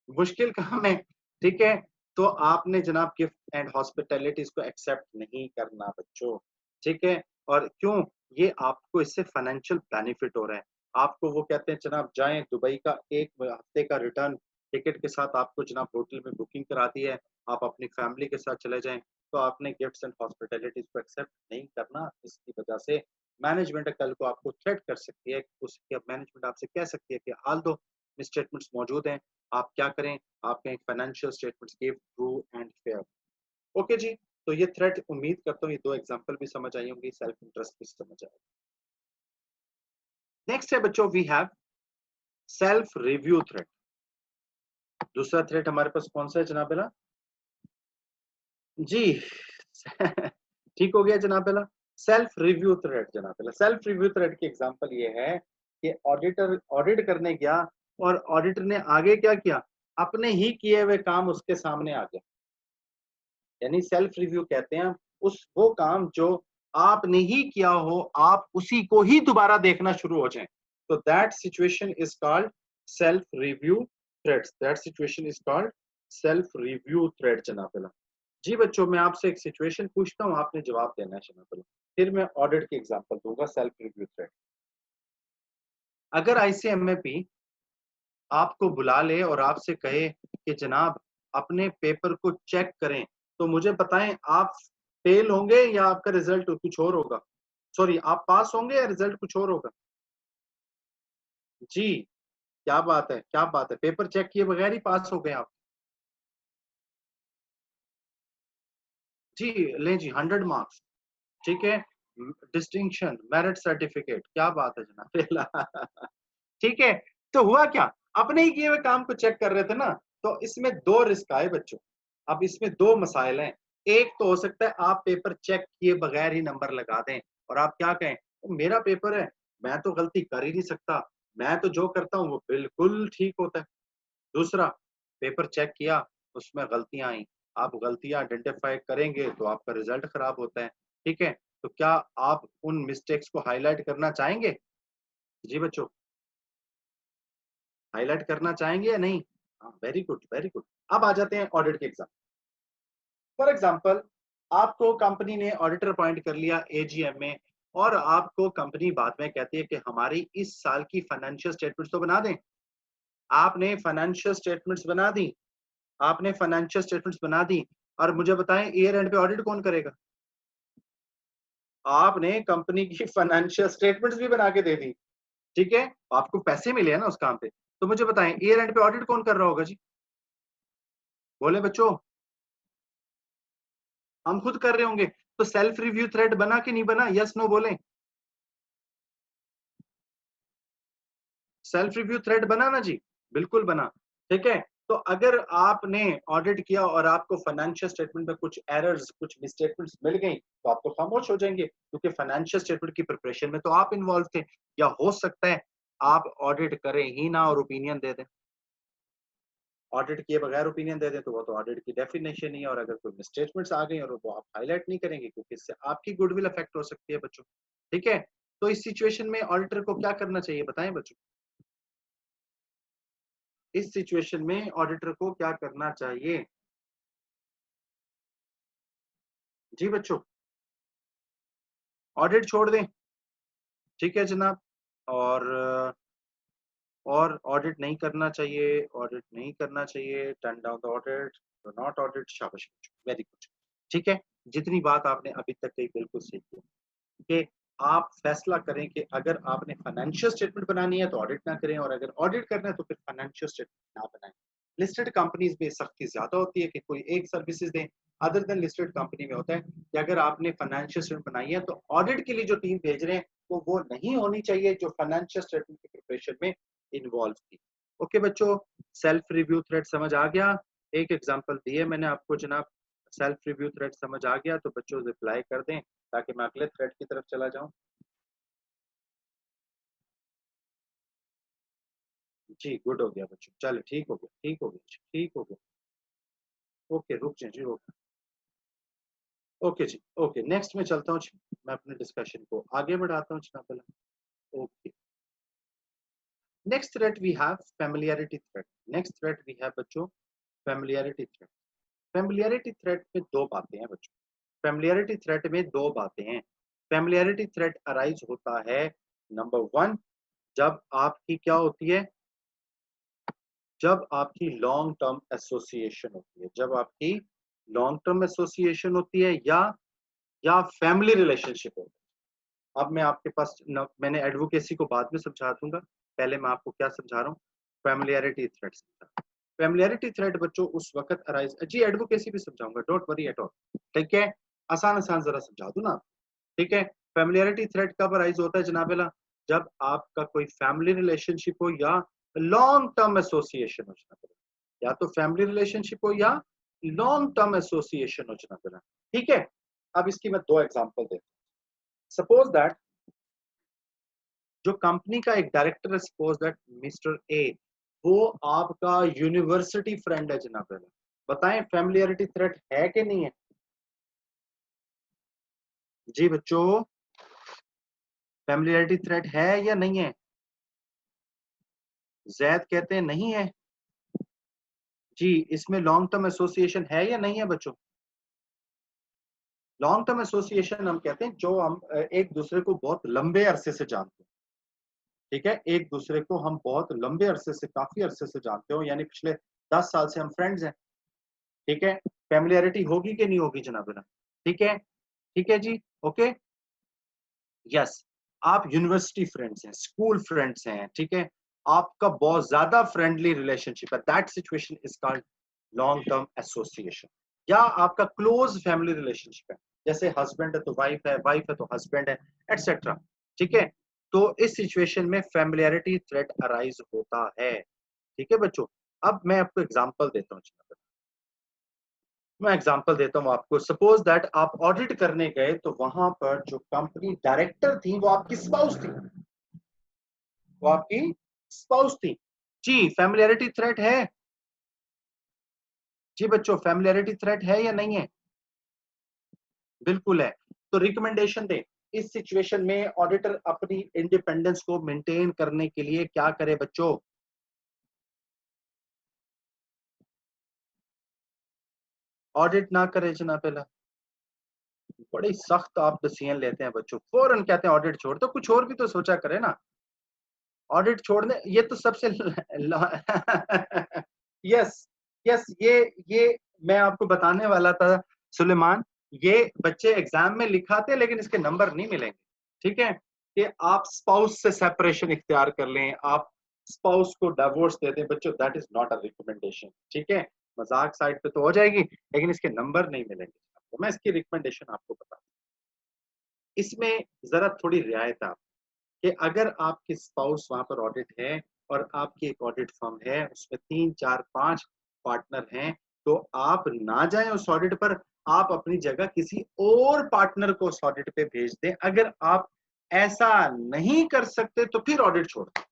मुश्किल काम है। ठीक है, तो आपने जनाब गिफ्ट एंड हॉस्पिटैलिटीज को एक्सेप्ट नहीं करना बच्चों। ठीक है, और क्यों? ये आपको इससे फाइनेंशियल बेनिफिट हो रहा है। आपको वो कहते हैं जनाब जाएं दुबई का एक हफ्ते का रिटर्न टिकट के साथ आपको जनाब होटल में बुकिंग करा दी है, आप अपनी फैमिली के साथ चले जाएं, तो आपने गिफ्ट्स एंड हॉस्पिटैलिटीज को एक्सेप्ट नहीं करना। इसकी वजह से मैनेजमेंट कल को आपको थ्रेट कर सकती है, उसके मैनेजमेंट आपसे कह सकती है कि आल दो स्टेटमेंट्स मौजूद हैं, आप क्या करें, आपके financial statements give true and fair. Okay जी। तो ये थ्रेट उम्मीद करता हूँ ये दो एग्जांपल भी समझ आई होंगी, सेल्फ इंटरेस्ट भी समझ आए। नेक्स्ट है बच्चों we have self review threat. दूसरा थ्रेट हमारे पास कौन सा है जनाब बेला? जी ठीक हो गया जनाब बेला। सेल्फ रिव्यू थ्रेट जनाब बेला, सेल्फ रिव्यू थ्रेट की एग्जांपल ये है कि ऑडिटर ऑडिट करने गया और ऑडिटर ने आगे क्या किया, अपने ही किए हुए काम उसके सामने आ गया। यानी सेल्फ रिव्यू कहते हैं उस वो काम जो आपने ही किया हो, आप उसी को ही दोबारा देखना शुरू हो जाएं, तो that situation is called self review threads, that situation is called self review thread जनाब। जी बच्चों, मैं आपसे एक सिचुएशन पूछता हूँ, आपने जवाब देना है जनाब, फिर मैं ऑडिट की एग्जांपल दूंगा सेल्फ रिव्यू थ्रेड। अगर आईसीएमएपी आपको बुला ले और आपसे कहे कि जनाब अपने पेपर को चेक करें, तो मुझे बताएं आप फेल होंगे या आपका रिजल्ट कुछ और होगा? सॉरी, आप पास होंगे या रिजल्ट कुछ और होगा? जी, क्या बात है, क्या बात है, पेपर चेक किए बगैर ही पास हो गए आप? जी, लें जी 100 मार्क्स। ठीक है, डिस्टिंक्शन मेरिट सर्टिफिकेट, क्या बात है जनाब ठीक है, तो हुआ क्या, अपने ही किए हुए काम को चेक कर रहे थे ना। तो इसमें दो रिस्क आए बच्चों। अब इसमें दो मसाइल हैं। एक तो हो सकता है आप पेपर चेक किए बगैर ही नंबर लगा दें और आप क्या कहें, "वो मेरा पेपर है, मैं तो गलती कर ही नहीं सकता, मैं तो जो करता हूँ वो बिल्कुल ठीक होता है।" दूसरा, पेपर चेक किया, उसमें गलतियां आई, आप गलतियां आइडेंटिफाई करेंगे तो आपका रिजल्ट खराब होता है। ठीक है, तो क्या आप उन मिस्टेक्स को हाईलाइट करना चाहेंगे? जी बच्चों, हाईलाइट करना चाहेंगे या नहीं? हाँ, वेरी गुड वेरी गुड। अब आ जाते हैं ऑडिट के एग्जाम। फॉर एग्जाम्पल, आपको कंपनी ने ऑडिटर अपॉइंट कर लिया एजीएम में, और आपको कंपनी बाद में कहती है कि हमारी इस साल की फाइनेंशियल स्टेटमेंट्स तो बना दें। आपने फाइनेंशियल स्टेटमेंट्स बना दी, आपने फाइनेंशियल स्टेटमेंट्स बना दी, और मुझे बताएं ईयर एंड पे ऑडिट कौन करेगा? आपने कंपनी की फाइनेंशियल स्टेटमेंट्स भी बना के दे दी, ठीक है, आपको पैसे मिले हैं ना उस काम पे, तो मुझे बताएं ईयर एंड पे ऑडिट कौन कर रहा होगा जी? बोले बच्चों, हम खुद कर रहे होंगे। तो सेल्फ रिव्यू थ्रेड बना कि नहीं बना? यस नो बोले। सेल्फ रिव्यू थ्रेड बना ना जी, बिल्कुल बना। ठीक है, तो अगर आपने ऑडिट किया और आपको फाइनेंशियल स्टेटमेंट में कुछ एरर्स, कुछ मिसस्टेटमेंट्स मिल गई, तो आप तो खामोश हो जाएंगे, क्योंकि फाइनेंशियल स्टेटमेंट की प्रिपरेशन में तो आप इन्वॉल्व थे। या हो सकता है आप ऑडिट करें ही ना और ओपिनियन दे दें, ऑडिट किए बगैर ओपिनियन दे दें, तो वो तो ऑडिट की डेफिनेशन ही है। और अगर कोई मिसस्टेटमेंट्स आ गई और वो आप हाईलाइट नहीं करेंगे, क्योंकि इससे आपकी गुडविल अफेक्ट हो सकती है बच्चों। ठीक है, तो इस सिचुएशन में ऑडिटर को क्या करना चाहिए बताएं बच्चों? इस सिचुएशन में ऑडिटर को क्या करना चाहिए? जी बच्चों, ऑडिट छोड़ दें, ठीक है जनाब। और ऑडिट नहीं करना चाहिए, ऑडिट नहीं करना चाहिए, turn down the audit, not audit, शाबाश बच्चों, वेरी गुड। ठीक है, जितनी बात आपने अभी तक कही बिल्कुल सही है कि आप फैसला करें कि अगर आपने फाइनेंशियल स्टेटमेंट बनानी है तो ऑडिट ना करें, और अगर ऑडिट करना है तो फिर फाइनेंशियल स्टेटमेंट ना बनाएं। लिस्टेड कंपनीज में सख्ती ज्यादा होती है कि कोई एक सर्विसेज दें। अदर देन लिस्टेड कंपनी में होता है कि अगर आपने फाइनेंशियल स्टेटमेंट बनाई है तो ऑडिट के लिए जो टीम भेज रहे हैं तो वो नहीं होनी चाहिए जो फाइनेंशियल स्टेटमेंट की प्रिपरेशन में इन्वॉल्व थी। ओके बच्चों, सेल्फ रिव्यू थ्रेड समझ आ गया? एक एग्जांपल दिए मैंने आपको जनाब। सेल्फ रिव्यू थ्रेड समझ आ गया तो बच्चों रिप्लाई कर दें ताकि मैं अगले थ्रेड की तरफ चला जाऊं। जी गुड हो गया बच्चों, चलो ठीक हो गया, ठीक हो गया, ठीक हो गया। ओके रुक जाए जी, ओके। ओके जी, ओके नेक्स्ट में चलता हूँ जी। मैं अपने डिस्कशन को आगे बढ़ाता हूँ जनाब पहले। Okay, next threat we have familiarity threat. Next threat we have बच्चों फेमिलियरिटी थ्रेड। फेमिलियरिटी थ्रेड में दो बातें हैं बच्चों। फेमिलियरिटी थ्रेड में दो बातें हैं। फेमिलियरिटी थ्रेड अराइज होता है नंबर वन, जब आपकी क्या होती है, जब आपकी लॉन्ग टर्म एसोसिएशन होती है, जब आपकी लॉन्ग टर्म एसोसिएशन होती है, या फैमिली रिलेशनशिप होती है। अब मैं आपके पास मैंने एडवोकेसी को बाद में समझा दूंगा, पहले मैं आपको क्या समझा रहा हूँ, फैमिलियरिटी थ्रेड। फैमिलियरिटी थ्रेड बच्चों उस वक्त अराइज, जी एडवोकेसी भी समझाऊंगा, डोंट वरी एट ऑल। ठीक है, आसान आसान जरा समझा दूं ना। ठीक है, फेमिलियरिटी थ्रेड कब अराइज होता है जनाबेला? जब आपका कोई फैमिली रिलेशनशिप हो या लॉन्ग टर्म एसोसिएशन हो जनाबेला, या तो फैमिली रिलेशनशिप हो या लॉन्ग टर्म एसोसिएशन हो जनाबेला। ठीक है, अब इसकी मैं दो एग्जांपल देता हूं। सपोज दैट जो कंपनी का एक डायरेक्टर है, सपोज दैट मिस्टर ए, वो आपका यूनिवर्सिटी फ्रेंड है जनाबेला। बताएं फेमिलियरिटी थ्रेड है कि नहीं है? जी बच्चों, फेमिलियरिटी थ्रेड है या नहीं है? जैद कहते हैं नहीं है। जी, इसमें लॉन्ग टर्म एसोसिएशन है या नहीं है बच्चों? लॉन्ग टर्म एसोसिएशन हम कहते हैं जो हम एक दूसरे को बहुत लंबे अरसे से जानते हैं। ठीक है, एक दूसरे को हम बहुत लंबे अरसे से, काफी अरसे से जानते हो, यानी पिछले 10 साल से हम फ्रेंड्स हैं। ठीक है, फेमिलियरिटी होगी कि नहीं होगी जनाब? ठीक है, ठीक है जी, ओके। यस, आप यूनिवर्सिटी फ्रेंड्स हैं, स्कूल फ्रेंड्स हैं, ठीक है, आपका बहुत ज्यादा फ्रेंडली रिलेशनशिप है, that situation is called long term association. या आपका क्लोज फैमिली रिलेशनशिप है, जैसे हस्बैंड है तो वाइफ है, वाइफ है तो हस्बैंड है, एटसेट्रा। ठीक है, तो इस सिचुएशन में फेमिलियरिटी थ्रेट अराइज होता है। ठीक है बच्चों, अब मैं आपको एग्जांपल देता हूँ। मैं एग्जांपल देता हूँ आपको। सपोज दैट आप ऑडिट करने गए तो वहां पर जो कंपनी डायरेक्टर थी वो आपकी स्पाउस थी, वो आपकी स्पाउस थी। जी, फैमिलियरिटी थ्रेट है? जी बच्चों, फैमिलियरिटी थ्रेट है या नहीं है? बिल्कुल है। तो रिकमेंडेशन दे, इस सिचुएशन में ऑडिटर अपनी इंडिपेंडेंस को मेंटेन करने के लिए क्या करे बच्चों? ऑडिट ना करे जना पहला। बड़ी सख्त आप डिसीजन लेते हैं बच्चों, फौरन कहते हैं ऑडिट छोड़, तो कुछ और भी तो सोचा करें ना। ऑडिट छोड़ने ये तो सबसे यस यस ये मैं आपको बताने वाला था सुलेमान, ये बच्चे एग्जाम में लिखाते हैं लेकिन इसके नंबर नहीं मिलेंगे। ठीक है, कि आप स्पाउस से सेपरेशन इख्तियार कर लें, आप स्पाउस को डिवोर्स दे दें बच्चों, that is not a recommendation. ठीक है, मजाक साइड पे तो हो जाएगी लेकिन इसके नंबर नहीं मिलेंगे आपको। मैं इसकी रिकमेंडेशन आपको बता, इसमें जरा थोड़ी रियायत है कि अगर आपके स्पाउस वहां पर ऑडिट है और आपकी एक ऑडिट फर्म है, उसमें 3 4 5 पार्टनर हैं, तो आप ना जाएं उस ऑडिट पर, आप अपनी जगह किसी और पार्टनर को उस ऑडिट पे भेज दें। अगर आप ऐसा नहीं कर सकते तो फिर ऑडिट छोड़ दें।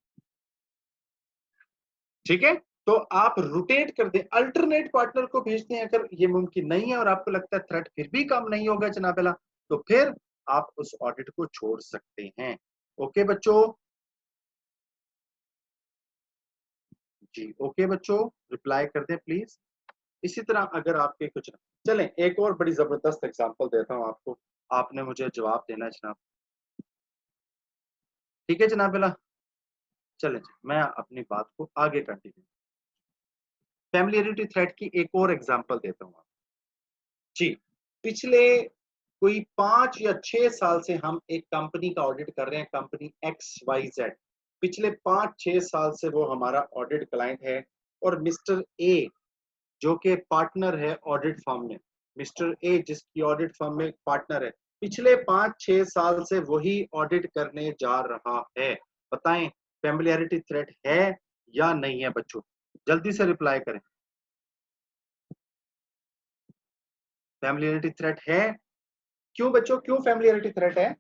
ठीक है, तो आप रोटेट कर दें, अल्टरनेट पार्टनर को भेज दें। अगर ये मुमकिन नहीं है और आपको लगता है थ्रेट फिर भी कम नहीं होगा जनाबेला, तो फिर आप उस ऑडिट को छोड़ सकते हैं। ओके बच्चों, जी ओके बच्चों, रिप्लाई कर दें प्लीज। इसी तरह अगर आपके कुछ, चलें एक और बड़ी जबरदस्त एग्जांपल देता हूं आपको, आपने मुझे जवाब देना है जनाब। ठीक है जनाब बेला, चलें जी, मैं अपनी बात को आगे कंटिन्यू, फैमिलियरिटी थ्रेट की एक और एग्जांपल देता हूं आपको। जी, पिछले कोई 5 या 6 साल से हम एक कंपनी का ऑडिट कर रहे हैं, कंपनी XYZ। पिछले 5 6 साल से वो हमारा ऑडिट क्लाइंट है, और मिस्टर ए जो कि पार्टनर है ऑडिट फर्म में, मिस्टर ए जिसकी ऑडिट फर्म में पार्टनर है, पिछले 5 6 साल से वही ऑडिट करने जा रहा है। बताएं फैमिलियरिटी थ्रेट है या नहीं है बच्चों, जल्दी से रिप्लाई करें। फैमिलियरिटी थ्रेट है। क्यों बच्चों, क्यों फैमिलियरिटी थ्रेट है?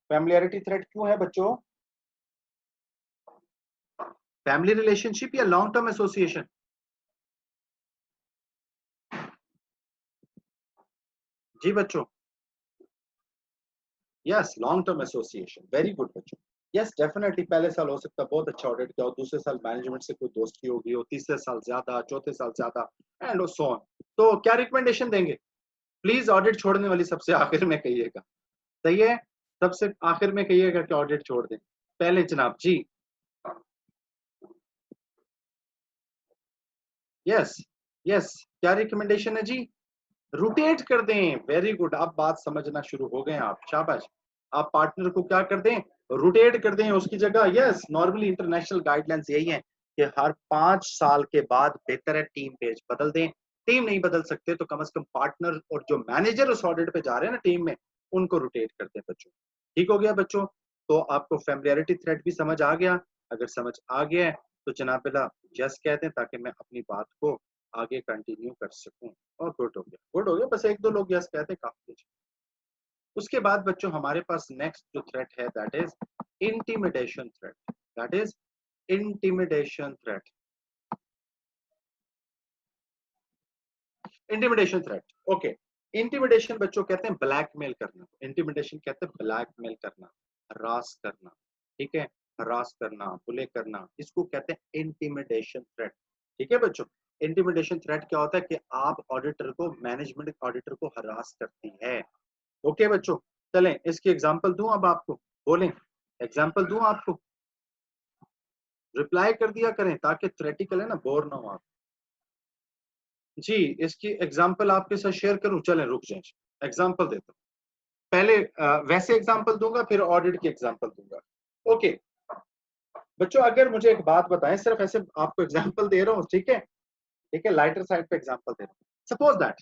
फैमिलियरिटी थ्रेट क्यों है बच्चों? फैमिली रिलेशनशिप या लॉन्ग टर्म एसोसिएशन? जी बच्चों, yes long term association, very good बच्चों। यस डेफिनेटली, पहले साल हो सकता है बहुत अच्छा ऑडिट किया हो, दूसरे साल मैनेजमेंट से कोई दोस्ती हो गई हो, तीसरे साल ज्यादा, चौथे साल ज्यादा, एंड सो ऑन। तो क्या रिकमेंडेशन देंगे? प्लीज ऑडिट छोड़ने वाली सबसे आखिर में कहिएगा, सही है, सबसे आखिर में कहिएगा कि ऑडिट छोड़ दें। पहले जनाब जी, यस यस, क्या रिकमेंडेशन है जी? रोटेट कर दें, वेरी गुड, आप बात समझना शुरू हो गए, आप शाबाश। आप पार्टनर को क्या कर दें, रोटेट कर दें उसकी जगह। यस, नॉर्मली इंटरनेशनल गाइडलाइंस यही है कि हर 5 साल के बाद बेहतर है टीम पेज बदल दें। टीम नहीं बदल सकते तो कम से कम पार्टनर और जो मैनेजर उस ऑडिट पे जा रहे हैं ना टीम में, उनको रोटेट कर दें बच्चों। ठीक हो गया बच्चों, तो आपको फैमिलियरिटी थ्रेट भी समझ आ गया। अगर समझ आ गया है तो जनाब यस कह दें ताकि मैं अपनी बात को आगे कंटिन्यू कर सकूं। और गुड हो गया, गुड हो गया, बस एक दो लोग यस कहते काफी अच्छा। उसके बाद बच्चों हमारे पास नेक्स्ट जो थ्रेट है that is intimidation threat, that is intimidation threat. Intimidation threat, okay. Intimidation बच्चों कहते हैं ब्लैकमेल करना, इंटिमिडेशन कहते हैं ब्लैकमेल करना, हरास करना। ठीक है, हरास करना, बुले करना, इसको कहते हैं इंटिमिडेशन थ्रेट। ठीक है बच्चों, इंटिमिडेशन थ्रेट क्या होता है कि आप ऑडिटर को, मैनेजमेंट ऑडिटर को हरास करती है। ओके बच्चों, चलें इसकी एग्जांपल दूं अब आपको, बोलें एग्जांपल दूं आपको, रिप्लाई कर दिया करें ताकि थ्रेटिकल है ना, बोर ना हो आप। जी, इसकी एग्जांपल आपके साथ शेयर करूं, चलें रुक जाएं, एग्जांपल देता हूं। पहले वैसे एग्जांपल दूंगा फिर ऑडिट की एग्जांपल दूंगा। ओके बच्चों, अगर मुझे एक बात बताएं, सिर्फ ऐसे आपको एग्जांपल दे रहा हूं, ठीक है, ठीक है, लाइटर साइड पे एग्जांपल दे रहा हूं। सपोज दैट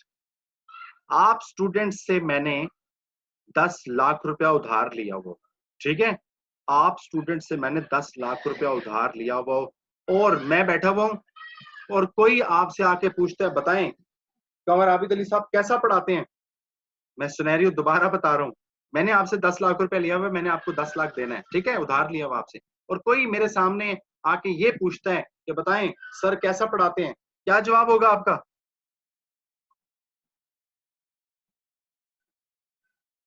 आप स्टूडेंट से मैंने 10 लाख रुपया उधार लिया हुआ, ठीक है, आप स्टूडेंट से मैंने 10 लाख रुपया उधार लिया हुआ और मैं बैठा हुआ हूं, और कोई आपसे आके पूछता है बताएं कंवर आबिद अली साहब कैसा पढ़ाते हैं। मैं सिनेरियो दोबारा बता रहा हूँ, मैंने आपसे 10 लाख रुपया लिया हुआ है, मैंने आपको 10 लाख देना है, ठीक है, उधार लिया हुआ आपसे, और कोई मेरे सामने आके ये पूछता है कि बताएं सर कैसा पढ़ाते हैं, क्या जवाब होगा आपका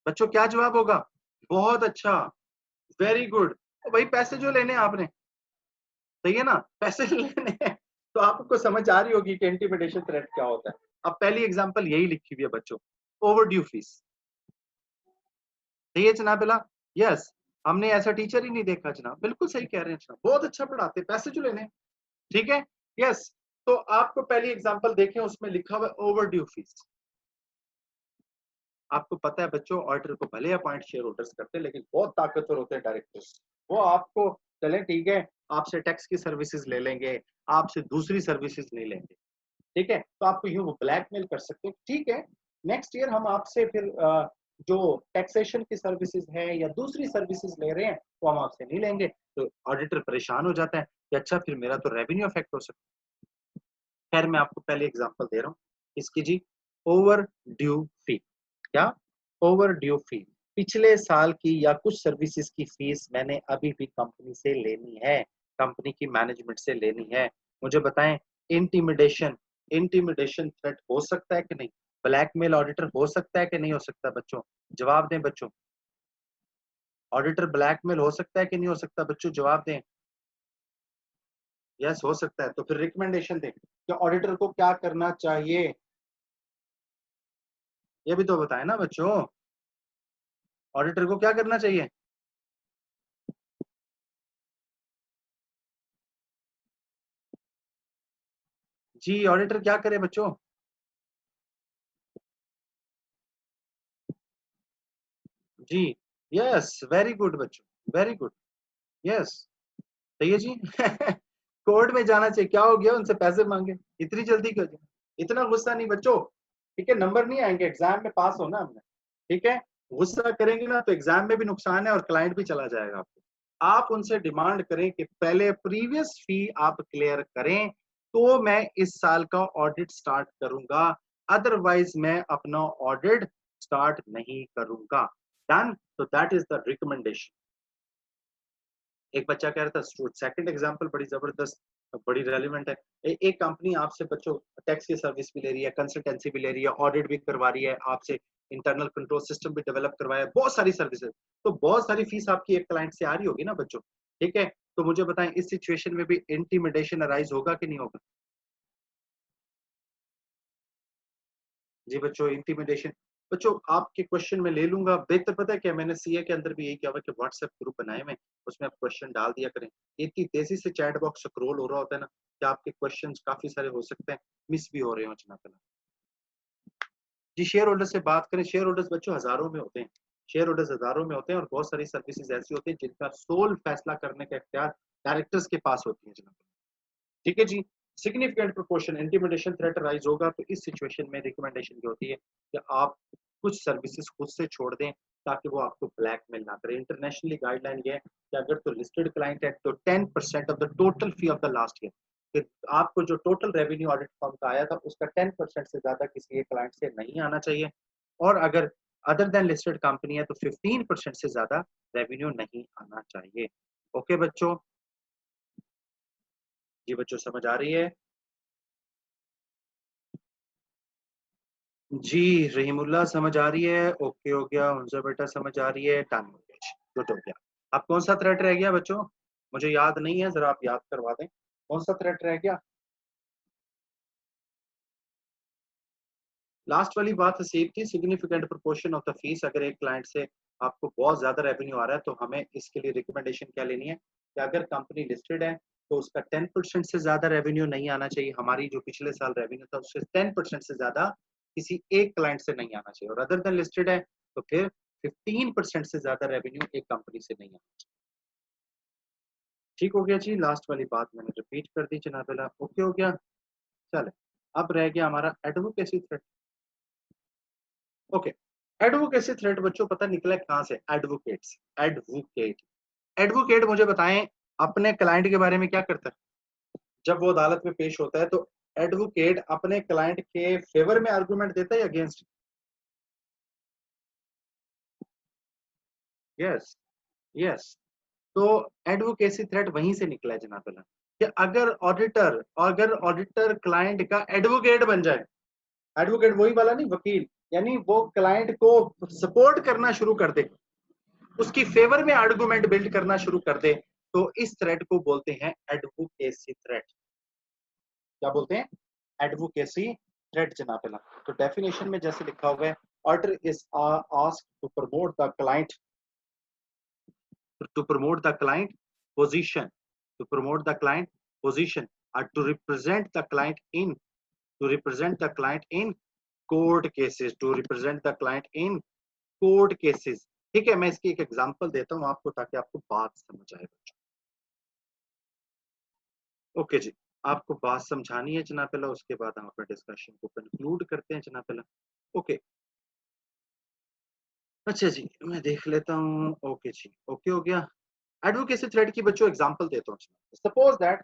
बच्चों, क्या जवाब होगा? बहुत अच्छा, वेरी गुड। भाई पैसे जो लेने हैं आपने, सही है ना, पैसे लेने हैं, तो आपको समझ आ रही होगी कि इंटिमिडेशन थ्रेट क्या होता है। अब पहली एग्जांपल यही लिखी हुई है बच्चों, ओवरड्यू फीस। सही है जनाब बेला? यस, हमने ऐसा टीचर ही नहीं देखा जनाब। बिल्कुल सही कह रहे हैं जनाब, बहुत अच्छा पढ़ाते, पैसे जो लेने। ठीक है, यस। तो आपको पहली एग्जांपल देखें, उसमें लिखा हुआ है ओवरड्यू फीस। आपको पता है बच्चों, ऑडिटर को भले अपॉइंट शेयर होल्डर्स करते हैं, लेकिन बहुत ताकतवर होते हैं डायरेक्टर्स। वो आपको चले ठीक है, आपसे टैक्स की सर्विसेज ले लेंगे, आपसे दूसरी सर्विसेज नहीं लेंगे। ठीक है, तो आपको यूं ब्लैकमेल कर सकते हैं। ठीक है, नेक्स्ट ईयर हम आपसे फिर जो टैक्सेशन की सर्विसेज है या दूसरी सर्विसेज ले रहे हैं वो हम आपसे नहीं लेंगे। तो ऑडिटर परेशान हो जाता है कि अच्छा फिर मेरा तो रेवेन्यू अफेक्ट हो सकता है। खैर मैं आपको पहले एग्जांपल दे रहा हूँ इसकी जी। ओवर ड्यू फी। क्या? ओवर ड्यू फी, पिछले साल की या कुछ सर्विसेज की फीस मैंने अभी भी कंपनी से लेनी है, कंपनी की मैनेजमेंट से लेनी है। मुझे बताएं, इंटिमिडेशन, इंटिमिडेशन थ्रेट हो सकता है कि नहीं? ब्लैकमेल ऑडिटर हो सकता है कि नहीं हो सकता? बच्चों जवाब दें बच्चों, ऑडिटर ब्लैकमेल हो सकता है कि नहीं हो सकता? बच्चों जवाब दें। यस हो सकता है। तो फिर रिकमेंडेशन दें कि ऑडिटर को क्या करना चाहिए, ये भी तो बताएं ना बच्चों, ऑडिटर को क्या करना चाहिए? जी ऑडिटर क्या करे बच्चों? जी यस, वेरी गुड बच्चों, वेरी गुड, यस। सही है जी। कोर्ट में जाना चाहिए। क्या हो गया, उनसे पैसे मांगे? इतनी जल्दी क्यों? इतना गुस्सा नहीं बच्चों। ठीक है, नंबर नहीं आएंगे, एग्जाम में पास होना हमने। ठीक है, गुस्सा करेंगे ना तो एग्जाम में भी नुकसान है और क्लाइंट भी चला जाएगा आपको। आप उनसे डिमांड करें कि पहले प्रीवियस फी आप क्लियर करें तो मैं इस साल का ऑडिट स्टार्ट करूंगा, अदरवाइज मैं अपना ऑडिट स्टार्ट नहीं करूंगा। डन। तो दैट इज द रिकमेंडेशन। एक बच्चा कह रहा था, सेकंड एग्जांपल बड़ी जबरदस्त, बड़ी रेलिवेंट है। एक कंपनी आपसे बच्चों टैक्स की सर्विस भी ले रही है, कंसल्टेंसी भी ले रही है, ऑडिट भी करवा रही है आपसे, इंटरनल कंट्रोल सिस्टम भी डेवलप करवाया, बहुत सारी सर्विसेज। तो बहुत सारी फीस आपकी एक क्लाइंट से आ रही होगी ना बच्चों। ठीक है, तो मुझे बताएं इस सिचुएशन में भी इंटिमिडेशन अराइज होगा कि नहीं होगा? जी बच्चों, इंटिमिडेशन। बच्चों आपके क्वेश्चन में ले लूंगा, बेहतर पता है क्या, मैंने सीए के अंदर भी यही किया हुआ कि व्हाट्सएप ग्रुप बनाए हुए हैं, उसमें आप क्वेश्चन डाल दिया करें। इतनी तेजी से चैट बॉक्स स्क्रॉल हो रहा होता है ना कि आपके क्वेश्चंस काफी सारे हो सकते हैं मिस भी हो रहे हो जनाब। जी शेयर होल्डर से बात करें। शेयर होल्डर्स बच्चों हजारों में होते हैं, शेयर होल्डर्स हजारों में होते हैं और बहुत सारी सर्विसेज ऐसी होती है जिनका सोल फैसला करने का इख्तियार डायरेक्टर्स के पास होती है जनाब। ठीक है जी। Significant proportion intimidation threat rise होगा तो इस सिचुएशन में रिकमेंडेशन जो होती है कि आप कुछ सर्विसेज खुद से छोड़ दें ताकि वो आपको ब्लैकमेल ना करे। इंटरनेशनली गाइडलाइन ये है कि अगर तो लिस्टेड क्लाइंट है तो 10% of the total fee of the last year, फिर आपको जो टोटल रेवेन्यू ऑडिट फर्म का आया था उसका 10% से ज्यादा किसी एक क्लाइंट से नहीं आना चाहिए। और अगर अदर देन लिस्टेड कंपनी है तो 15% से ज्यादा रेवेन्यू नहीं आना चाहिए। ओके बच्चों? जी बच्चों समझ आ रही है? जी रहीमुल्ला समझ आ रही है? ओके हो गया। हमजा बेटा समझ आ रही है? डन हो गया, गुड हो गया। अब कौन सा थ्रेट रह गया बच्चों? मुझे याद नहीं है, जरा आप याद करवा दें, कौन सा थ्रेट रह गया? लास्ट वाली बात सेम थी, significant proportion of the fees. अगर एक क्लाइंट से आपको बहुत ज्यादा रेवेन्यू आ रहा है तो हमें इसके लिए रिकमेंडेशन क्या लेनी है कि अगर कंपनी लिस्टेड है तो उसका 10% से ज्यादा रेवेन्यू नहीं आना चाहिए। हमारी जो पिछले साल रेवेन्यू था उससे 10% से ज्यादा किसी एक क्लाइंट से नहीं आना चाहिए। और अदर देन लिस्टेड है तो फिर 15% से ज्यादा रेवेन्यू एक कंपनी से नहीं आना चाहिए। ठीक हो गया जी, लास्ट वाली बात मैंने रिपीट कर दी जनाब। ओके हो गया। चले, अब रह गया हमारा advocacy threat. Okay, advocacy threat बच्चों पता निकला कहाँ से? Advocates, advocate. एडवोकेट मुझे बताएं अपने क्लाइंट के बारे में क्या करता है जब वो अदालत में पेश होता है? तो एडवोकेट अपने क्लाइंट के फेवर में आर्गुमेंट देता है या अगेंस्ट? Yes, yes. तो एडवोकेसी थ्रेट वहीं से निकला है जनाब कि अगर ऑडिटर क्लाइंट का एडवोकेट बन जाए, एडवोकेट वही वाला नहीं, वकील, यानी वो क्लाइंट को सपोर्ट करना शुरू कर दे, उसकी फेवर में आर्गुमेंट बिल्ड करना शुरू कर दे, तो इस थ्रेट को बोलते हैं एडवोकेसी थ्रेट। क्या बोलते हैं? एडवोकेसी थ्रेट जनाब। तो डेफिनेशन में जैसे लिखा हुआ है auditor is asked to promote the client, to promote the client position, to promote the client position, or to represent the client in, to represent the client in court cases, to represent the client in court cases. ठीक है, मैं इसकी एक एग्जांपल देता हूं आपको ताकि आपको बात समझ आए बच्चों। ओके जी, आपको बात समझानी है जनाब पहला, उसके बाद हम अपने डिस्कशन को कंक्लूड करते हैं जनाब पहला। ओके अच्छा जी, मैं देख लेता हूँ। ओके जी, ओके हो गया। एडवोकेसी थ्रेड की बच्चों एग्जांपल देता हूँ। सपोज दैट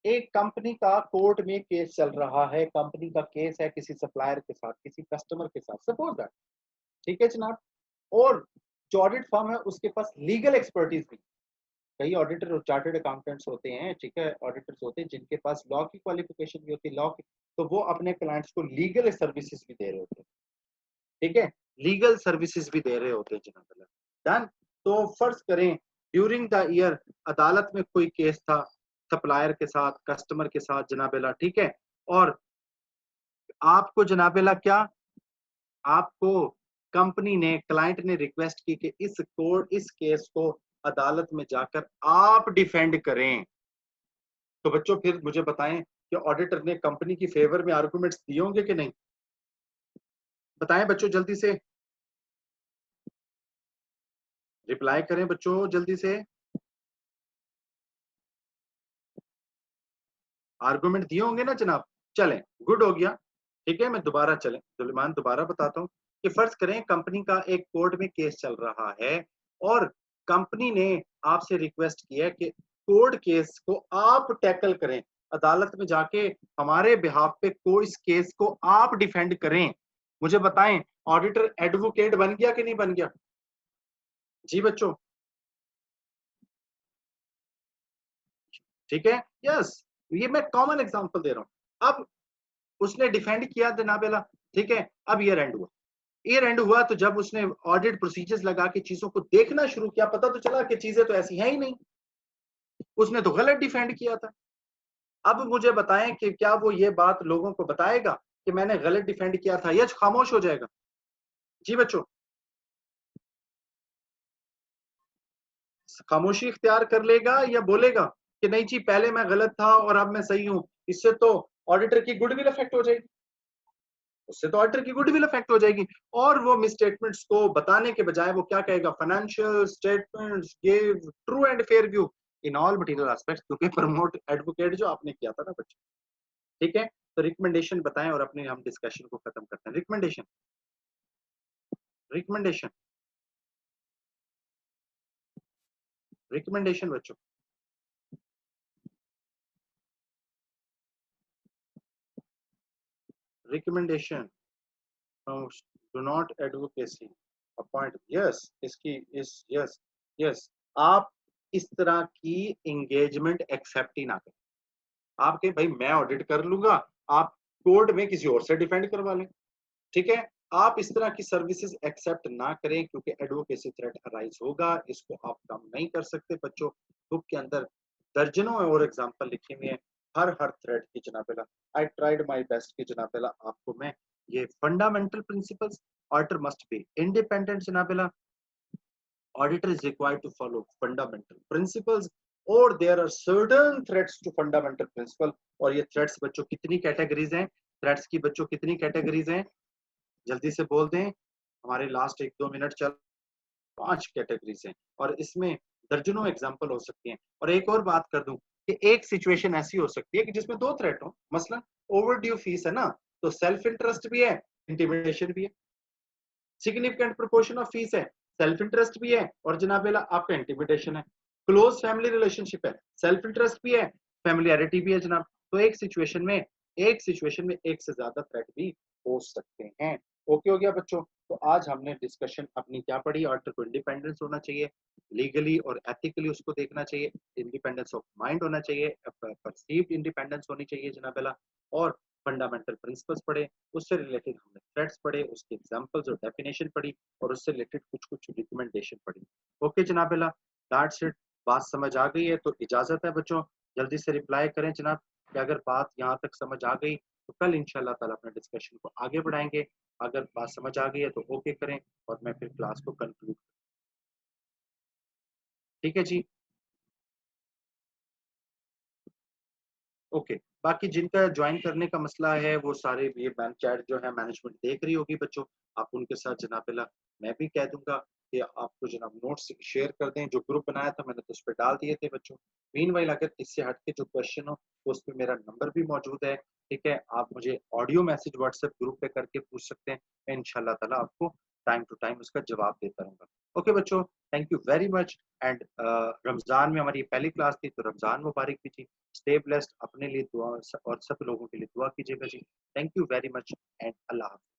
एक कंपनी का कोर्ट में केस चल रहा है, कंपनी का केस है किसी सप्लायर के साथ, किसी कस्टमर के साथ, सपोज दैट, ठीक है जनाब। और जो ऑडिट फर्म है उसके पास लीगल एक्सपर्टीज भी, कई ऑडिटर और चार्टर्ड अकाउंटेंट्स होते हैं, ठीक है, ऑडिटर्स होते हैं जिनके पास लॉ की क्वालिफिकेशन भी होती है, लॉ की, तो वो अपने क्लाइंट्स को लीगल सर्विसेज भी दे रहे होते हैं, ठीक है, लीगल सर्विसेज भी दे रहे होते हैं जनाब। डन। तो फर्ज करें ड्यूरिंग द ईयर अदालत में कोई केस था सप्लायर के साथ, कस्टमर के साथ जनाबेला, ठीक है, और आपको जनाबेला क्या, आपको कंपनी ने, क्लाइंट ने रिक्वेस्ट की कि इस केस को अदालत में जाकर आप डिफेंड करें। तो बच्चों फिर मुझे बताएं कि ऑडिटर ने कंपनी की फेवर में आर्गुमेंट्स दिए होंगे कि नहीं? बताएं बच्चों जल्दी से, रिप्लाई करें बच्चों जल्दी से। आर्गुमेंट दिए होंगे ना जनाब? चलें, गुड हो गया, ठीक है। मैं दोबारा चलें सुलेमान, दोबारा बताता हूँ कि फर्ज करें कंपनी का एक कोर्ट में केस चल रहा है और कंपनी ने आपसे रिक्वेस्ट किया कि कोर्ट केस को आप टैकल करें, अदालत में जाके हमारे बिहाफ पे को इस केस को आप डिफेंड करें। मुझे बताएं ऑडिटर एडवोकेट बन गया कि नहीं बन गया? जी बच्चों, ठीक है, यस, ये मैं कॉमन एग्जांपल दे रहा हूं। अब उसने डिफेंड किया जनाबेला, ठीक है। अब ईयर एंड हुआ, ईयर एंड हुआ तो जब उसने ऑडिट प्रोसीजर्स लगा के चीजों को देखना शुरू किया, पता तो चला कि चीजें तो ऐसी हैं ही नहीं, उसने तो गलत डिफेंड किया था। अब मुझे बताएं कि क्या वो ये बात लोगों को बताएगा कि मैंने गलत डिफेंड किया था, या खामोश हो जाएगा? जी बच्चों, खामोशी इख्तियार कर लेगा या बोलेगा कि नहीं जी पहले मैं गलत था और अब मैं सही हूं? इससे तो ऑडिटर की गुडविल अफेक्ट हो जाएगी, उससे तो ऑडिटर की गुडविल अफेक्ट हो जाएगी। और वो मिसस्टेटमेंट्स को बताने के बजाय वो क्या कहेगा, financial statements give true and fair view in all material aspects, क्योंकि प्रमोट एडवोकेट जो आपने किया था ना बच्चे, ठीक है। तो रिकमेंडेशन बताएं और अपने हम डिस्कशन को खत्म करते हैं। रिकमेंडेशन, रिकमेंडेशन, रिकमेंडेशन बच्चों, recommendation, do not advocacy appoint, yes, इसकी इस यस, यस, आप इस तरह की एंगेजमेंट एक्सेप्ट ही ना करें। आपके भाई मैं ऑडिट कर लूंगा, आप कोर्ट में किसी और से डिफेंड करवा लें, ठीक है। आप इस तरह की सर्विसेज एक्सेप्ट ना करें क्योंकि एडवोकेसी थ्रेट अराइज होगा, इसको आप कम नहीं कर सकते बच्चों। बुक के अंदर दर्जनों और एग्जांपल लिखे हुए हैं हर थ्रेड की जनाबेला। आई ट्राइड माय बेस्ट की जनाबेला आपको मैं ये fundamental principles, auditor must be independent जनाबेला, auditor is required to follow fundamental principles और there are certain threats to fundamental principle। और ये threats बच्चों कितनी कैटेगरीज हैं? threats की बच्चों कितनी कैटेगरीज हैं? जल्दी से बोल दें, हमारे लास्ट 1-2 मिनट चल, 5 कैटेगरीज हैं और इसमें दर्जनों एग्जाम्पल हो सकती हैं। और एक और बात कर दूं कि एक सिचुएशन ऐसी हो सकती है कि जिसमें 2 थ्रेट हो, मसलन ओवर ड्यू फीस है ना, तो सेल्फ इंटरेस्ट भी है, इंटिमिडेशन भी है। सिग्निफिकेंट प्रोपोर्शन ऑफ फीस है, सेल्फ इंटरेस्ट भी है और जनाबेला आपका इंटिमिडेशन है। क्लोज फैमिली रिलेशनशिप है, सेल्फ इंटरेस्ट भी है, फैमिलियरिटी भी है जनाब। तो एक सिचुएशन में एक से ज्यादा थ्रेट भी हो सकते हैं। ओके हो गया बच्चों? तो आज हमने डिस्कशन अपनी क्या पढ़ी, ऑडिटर को इंडिपेंडेंस होना चाहिए, लीगली और एथिकली उसको देखना चाहिए, इंडिपेंडेंस ऑफ माइंड होना चाहिए, परसीव्ड इंडिपेंडेंस होनी चाहिए जनाबेला, और फंडामेंटल प्रिंसिपल्स पढ़े, उससे रिलेटेड हमने थ्रेड्स पढ़े, उसके एग्जांपल्स और डेफिनेशन पढ़ी और उससे रिलेटेड कुछ कुछ रिकमेंडेशन पढ़ी। ओके जनाबेला, दैट्स इट। बात समझ आ गई है तो इजाजत है बच्चों, जल्दी से रिप्लाई करें जनाब कि अगर बात यहाँ तक समझ आ गई, तो कल इंशाल्लाह ताला अपने डिस्कशन को आगे बढ़ाएंगे। अगर बात समझ आ गई है तो ओके करें और मैं फिर क्लास को कंक्लूड। ठीक है जी। ओके। बाकी जिनका ज्वाइन करने का मसला है वो सारे ये चैट जो है मैनेजमेंट देख रही होगी बच्चों, आप उनके साथ जनाब मैं भी कह दूंगा कि आपको जनाब नोट्स शेयर कर दें। जो ग्रुप बनाया था मैंने तो उस पर डाल दिए थे बच्चों। मीनवाइल अगर इससे हट के जो क्वेश्चन हो तो उस पर मेरा नंबर भी मौजूद है। ठीक है, आप मुझे ऑडियो मैसेज व्हाट्सएप ग्रुप पे करके पूछ सकते हैं। मैं इंशाल्लाह ताला आपको टाइम टू टाइम उसका जवाब देता रहूंगा। ओके बच्चों, thank you very much. And Ramzan में हमारी पहली क्लास थी तो रमजान मुबारक भी थी। स्टे ब्लेस्ड, अपने लिए दुआ और सब लोगों के लिए दुआ कीजिएगा जी। थैंक यू वेरी मच एंड अल्लाह हाफ़िज़।